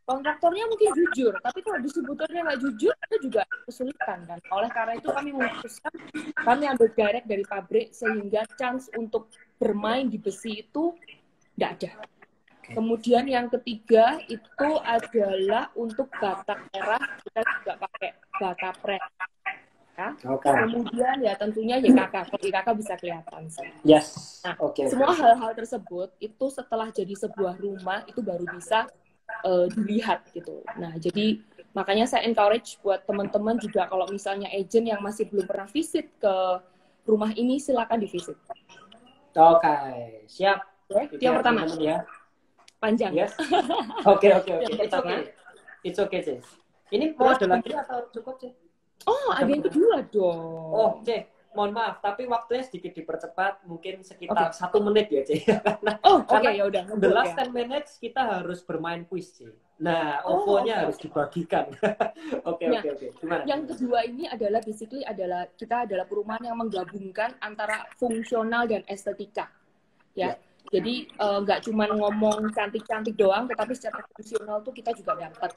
kontraktornya mungkin jujur, tapi kalau distributornya nggak jujur itu juga kesulitan kan. Oleh karena itu kami memutuskan kami ambil direct dari pabrik sehingga chance untuk bermain di besi itu tidak ada. Kemudian yang ketiga itu adalah untuk bata merah, kita juga pakai bata pre. Ya. Kemudian ya tentunya YKK, kalau YKK bisa kelihatan sih. Yes. Nah, semua hal-hal tersebut itu setelah jadi sebuah rumah itu baru bisa dilihat gitu. Nah, jadi makanya saya encourage buat teman-teman juga kalau misalnya agent yang masih belum pernah visit ke rumah ini silakan divisit. Oke, siap. Itu yang pertama. Ya. Panjang. Yes. Oke. It's okay, Cek. Ini mau ada lagi atau cukup, Cek? Oh, ada yang kedua dong. Oh, Cek, mohon maaf, tapi waktunya sedikit dipercepat, mungkin sekitar 1 menit ya, Cek. Oke, ya udah. The last 10 minutes kita harus bermain quiz, Cek. Nah, OVO-nya harus dibagikan. Oke. Gimana? Yang kedua ini adalah basically kita adalah perumahan yang menggabungkan antara fungsional dan estetika. Ya. Jadi nggak cuma ngomong cantik-cantik doang, tetapi secara fungsional tuh kita juga dapat.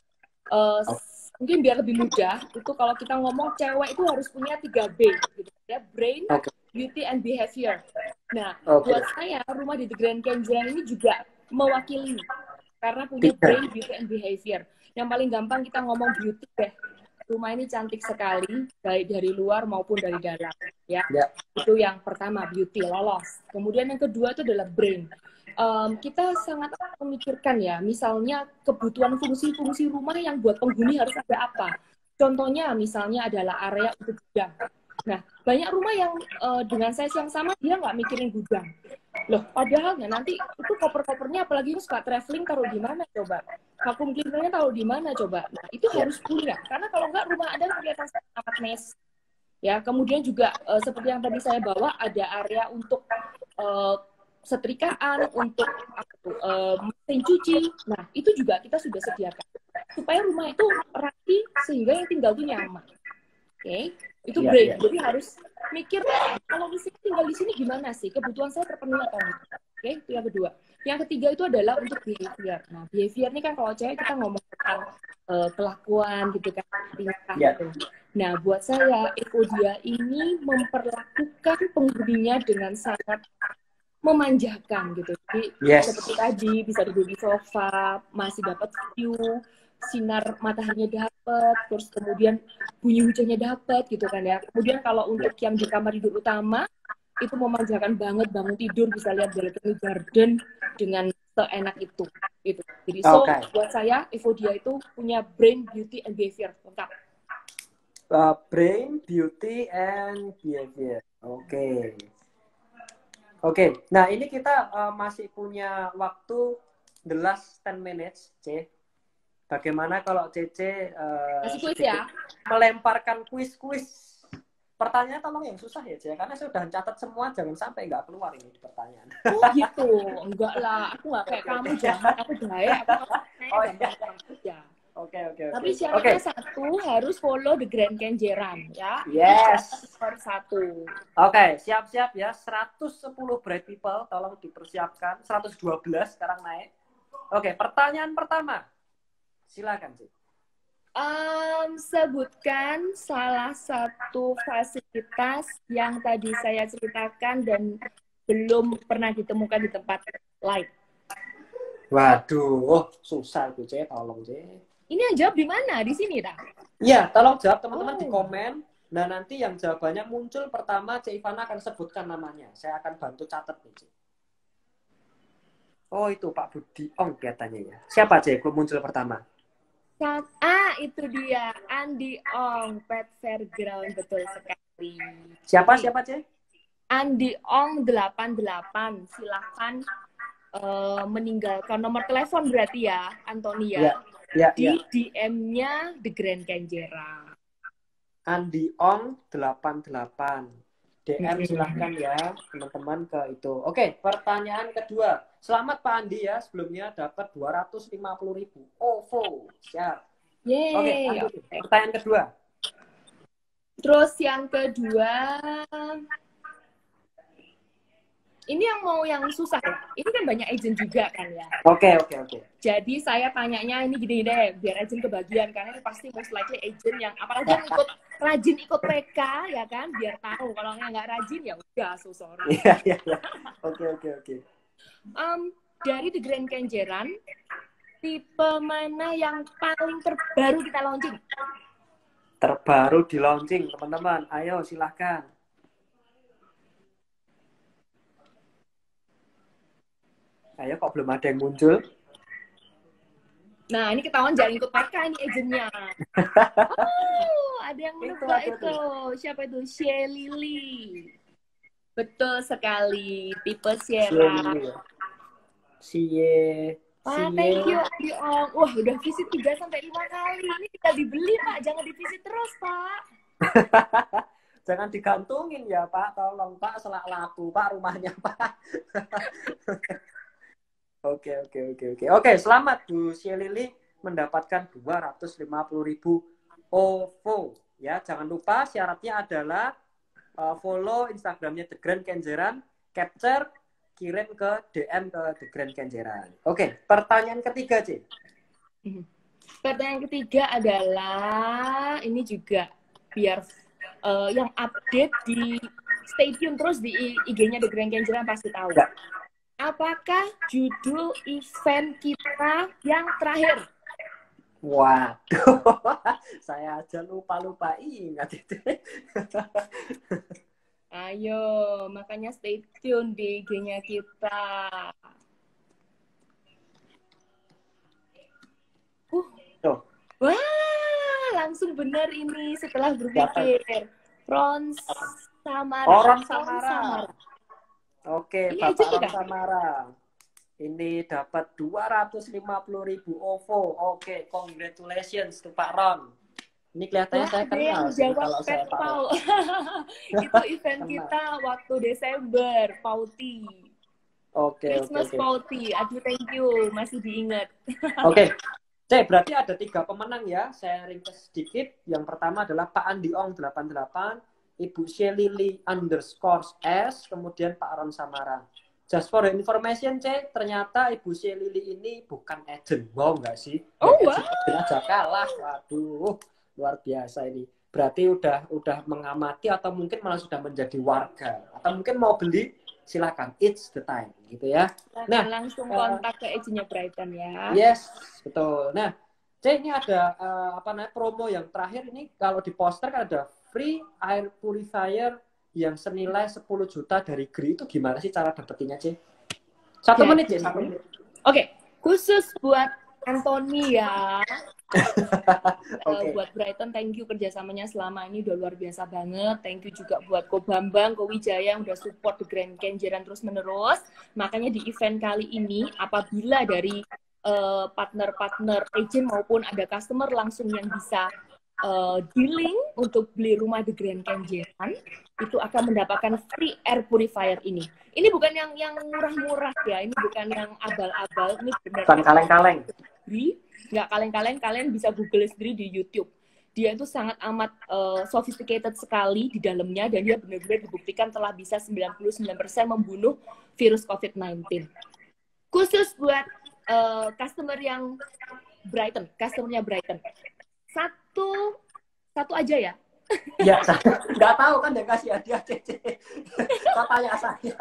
Mungkin biar lebih mudah, itu kalau kita ngomong cewek itu harus punya 3B, gitu ya, brain, beauty, and behavior. Nah, buat saya rumah di The Grand Kenjeran ini juga mewakili karena punya brain, beauty, and behavior. Yang paling gampang kita ngomong beauty deh. Rumah ini cantik sekali, baik dari luar maupun dari dalam. Ya, itu yang pertama, beauty, lolos. Kemudian yang kedua itu adalah brain. Kita sangat memikirkan ya, misalnya kebutuhan fungsi-fungsi rumah yang buat penghuni harus ada apa. Contohnya misalnya adalah area untuk gudang. Nah, banyak rumah yang dengan size yang sama dia nggak mikirin gudang. Loh, padahal nanti itu koper-kopernya apalagi suka traveling taruh di mana coba? Vakum cleanernya taruh di mana coba? Nah, itu harus punya. Karena kalau nggak rumah Anda kelihatan sangat mess. Ya, kemudian juga seperti yang tadi saya bawa ada area untuk setrikaan, untuk mesin cuci. Nah, itu juga kita sudah sediakan. Supaya rumah itu rapi sehingga yang tinggal itu nyaman. Oke, itu brain. Jadi harus mikir, kalau di sini tinggal di sini gimana sih? Kebutuhan saya terpenuhi atau enggak? Oke, itu yang kedua. Yang ketiga itu adalah untuk behavior. Nah, behavior ini kan kalau cewek kita ngomong tentang kelakuan gitu kan, tingkah gitu. Nah, buat saya, Evodia ini memperlakukan penghuninya dengan sangat memanjakan gitu. Jadi seperti tadi bisa duduk di sofa, masih dapat view, sinar mataharinya dapat, terus kemudian bunyi hujannya dapat gitu kan ya. Kemudian kalau untuk yang di kamar tidur utama itu memanjakan banget, bangun tidur bisa lihat balcony garden dengan seenak itu gitu. Jadi buat saya Evodia itu punya brain, beauty, and behavior lengkap. Brain, beauty, and behavior. Oke. Nah ini kita masih punya waktu the last 10 minutes, C. Bagaimana kalau Cece melemparkan kuis-kuis? Pertanyaan tolong yang susah ya, C. Karena saya sudah catat semua, jangan sampai nggak keluar ini pertanyaan. Oh gitu, enggak lah. Aku nggak kayak kamu, jangan. Aku baik. Ya. Oke. Tapi syaratnya satu, harus follow The Grand Kenjeran, ya. Yes. Nomor 1. Oke, siap-siap ya. 110 bright people, tolong dipersiapkan. 112 sekarang naik. Oke, pertanyaan pertama. Silakan, Cik. Sebutkan salah satu fasilitas yang tadi saya ceritakan dan belum pernah ditemukan di tempat lain. Waduh, susah itu, Cik. Tolong, Cik. Ini yang jawab di mana? Di sini, tak? Iya, tolong jawab teman-teman di komen. Nah, nanti yang jawabannya muncul pertama, Cik Ivana akan sebutkan namanya. Saya akan bantu catat nih, Cik. Oh, itu Pak Budi Ong kelihatannya ya. Siapa, Cik, muncul pertama? Itu dia. Andi Ong, Pet Fairground. Betul sekali. Siapa, Cik? Andi Ong 88. Silahkan meninggalkan nomor telepon berarti ya, Antonia. Di DM-nya The Grand Kenjeran. Andi Ong 88. DM silahkan ya teman-teman ke itu. Oke, pertanyaan kedua. Selamat Pak Andi ya, sebelumnya dapat 250.000 OVO. Siap. Yeay. Oke, pertanyaan kedua. Terus yang kedua, ini yang susah ya. Ini kan banyak agent juga kan ya. Oke. Jadi saya tanyanya ini gini deh, biar agent kebagian karena ini pasti most likely agent yang apalagi yang rajin ikut PK ya kan, biar tahu. Kalau yang nggak rajin ya udah, so sorry. Iya. Oke. Dari The Grand Kenjeran, tipe mana yang paling terbaru kita launching? Terbaru di launching, teman-teman. Ayo silahkan. Ayo, kok belum ada yang muncul? Nah, ini ketahuan jangan ikut PK ini agentnya. Oh, ada yang menebak itu. Siapa itu? Shelly. Betul sekali. Tipe Sierra. Thank you, Om. Wah, udah visit 3-5 kali. Ini tinggal dibeli, Pak. Jangan divisit terus, Pak. Jangan digantungin ya, Pak. Tolong, Pak. Selak laku, Pak. Rumahnya, Pak. Oke, selamat Bu Shelly mendapatkan 250.000 OVO. Ya, jangan lupa syaratnya adalah follow Instagramnya The Grand Kenjeran, capture, kirim ke DM ke The Grand Kenjeran. Oke, pertanyaan ketiga, C. Pertanyaan ketiga adalah ini juga biar yang update di stay tune terus di IG-nya The Grand Kenjeran pasti tahu. Ya. Apakah judul event kita yang terakhir? Waduh, saya aja lupa ingat itu. Ayo, makanya stay tune di IG-nya kita. Wah, langsung benar ini setelah berpikir. Ron Samara. Ron Samara. Oke, ini Bapak Ron Samara. Ini dapat 250.000 OVO. Oke, congratulations to Pak Ron. Ini kelihatannya saya kenal sih kalau saya tahu. Itu event kita waktu Desember, Pauti. Christmas Pauti. Aduh, thank you. Masih diingat. Oke. Berarti ada 3 pemenang ya. Saya ringkas sedikit. Yang pertama adalah Pak Andi Ong 88. Ibu Shelly _S, kemudian Pak Ron Samara. Just for information, ternyata Ibu Shelly ini bukan agent. Wow, enggak sih? Oh, wow. Aja kalah. Waduh, luar biasa ini. Berarti udah mengamati atau mungkin malah sudah menjadi warga. Atau mungkin mau beli, silakan. It's the time, gitu ya. Nah, langsung kontak ke agentnya Brighton ya. Yes, betul. Nah, ini ada promo yang terakhir ini. Kalau di poster kan ada free air purifier yang senilai 10 juta dari GRI. Itu gimana sih cara dapetinnya, C? 1 menit, C. 1 menit. Oke, khusus buat Anthony ya. Buat Brighton, thank you kerjasamanya selama ini udah luar biasa banget. Thank you juga buat Ko Bambang, Ko Wijaya yang udah support The Grand Kenjeran terus menerus. Makanya di event kali ini, apabila dari partner-partner agent maupun ada customer langsung yang bisa dealing untuk beli rumah The Grand Kenjeran, itu akan mendapatkan free air purifier ini. Ini bukan yang murah-murah ya, ini bukan yang abal-abal, ini benar. Bukan kaleng-kaleng. Nggak kaleng-kaleng, kalian bisa Google sendiri di YouTube. Dia itu sangat amat sophisticated sekali di dalamnya, dan dia benar-benar dibuktikan telah bisa 99% membunuh virus COVID-19. Khusus buat customer yang Brighton, customernya Brighton. Satu aja ya? Ya, nggak tahu kan yang kasih hadiah CC. Tanya saya.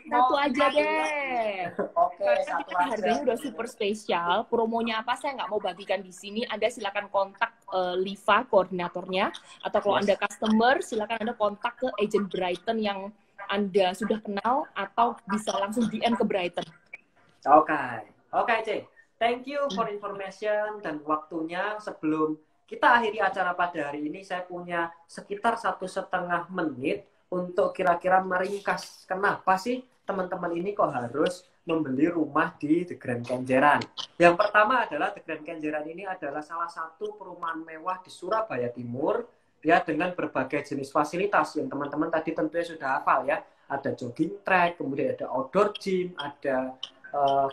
Satu aja deh. Oke, karena kita harganya udah super spesial. Promonya apa saya nggak mau bagikan di sini. Anda silakan kontak Liva, koordinatornya. Atau kalau Anda customer, silakan Anda kontak ke agent Brighton yang Anda sudah kenal, atau bisa langsung DM ke Brighton. Oke, C. Thank you for information dan waktunya. Sebelum kita akhiri acara pada hari ini, saya punya sekitar 1,5 menit untuk kira-kira meringkas kenapa sih teman-teman ini kok harus membeli rumah di The Grand Kenjeran. Yang pertama adalah The Grand Kenjeran ini adalah salah satu perumahan mewah di Surabaya Timur ya, dengan berbagai jenis fasilitas yang teman-teman tadi tentunya sudah hafal ya. Ada jogging track, kemudian ada outdoor gym, ada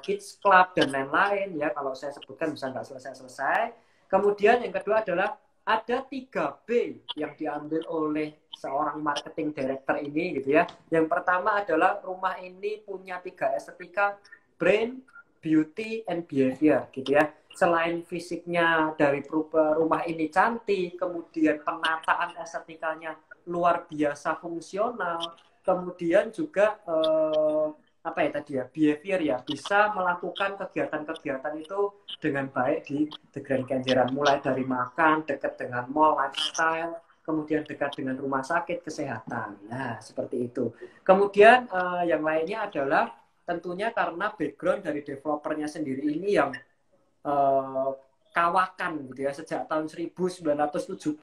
kids club dan lain-lain ya, kalau saya sebutkan bisa nggak selesai-selesai. Kemudian yang kedua adalah ada 3B yang diambil oleh seorang marketing director ini gitu ya. Yang pertama adalah rumah ini punya 3 estetika, brand, beauty, and behavior gitu ya. Selain fisiknya dari rumah ini cantik, kemudian penataan estetikanya luar biasa fungsional, kemudian juga apa ya tadi ya, behavior ya, bisa melakukan kegiatan-kegiatan itu dengan baik di The Grand Kenjeran, mulai dari makan, dekat dengan mall, lifestyle, kemudian dekat dengan rumah sakit, kesehatan. Nah, seperti itu. Kemudian yang lainnya adalah tentunya karena background dari developernya sendiri ini yang kawakan gitu ya, sejak tahun 1970,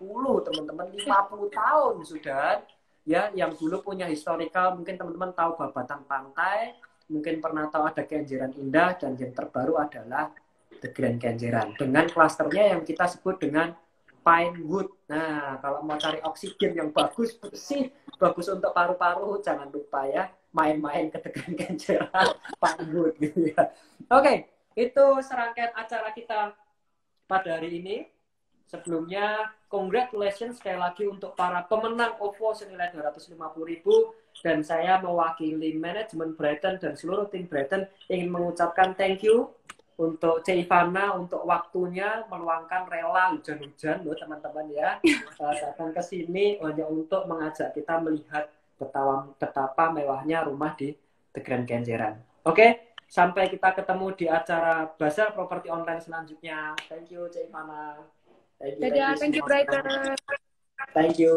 teman-teman, 50 tahun sudah ya, yang dulu punya historical, mungkin teman-teman tahu Babatan Pantai, mungkin pernah tahu ada Kenjeran Indah, dan yang terbaru adalah The Grand Kenjeran dengan klasternya yang kita sebut dengan Pinewood. Nah, kalau mau cari oksigen yang bagus, bersih, bagus untuk paru-paru, jangan lupa ya main-main ke The Grand Kenjeran Pinewood gitu ya. Oke, itu serangkaian acara kita pada hari ini. Sebelumnya, congratulations sekali lagi untuk para pemenang OVO senilai 250.000, dan saya mewakili manajemen Brighton dan seluruh tim Brighton ingin mengucapkan thank you untuk Cik Ivana untuk waktunya meluangkan rela hujan-hujan loh teman-teman ya, datang ke sini hanya untuk mengajak kita melihat betapa mewahnya rumah di The Grand Kenjeran. Oke, sampai kita ketemu di acara Bazar Properti Online selanjutnya. Thank you Cik Ivana. Dadah, thank you Brighton. Thank you.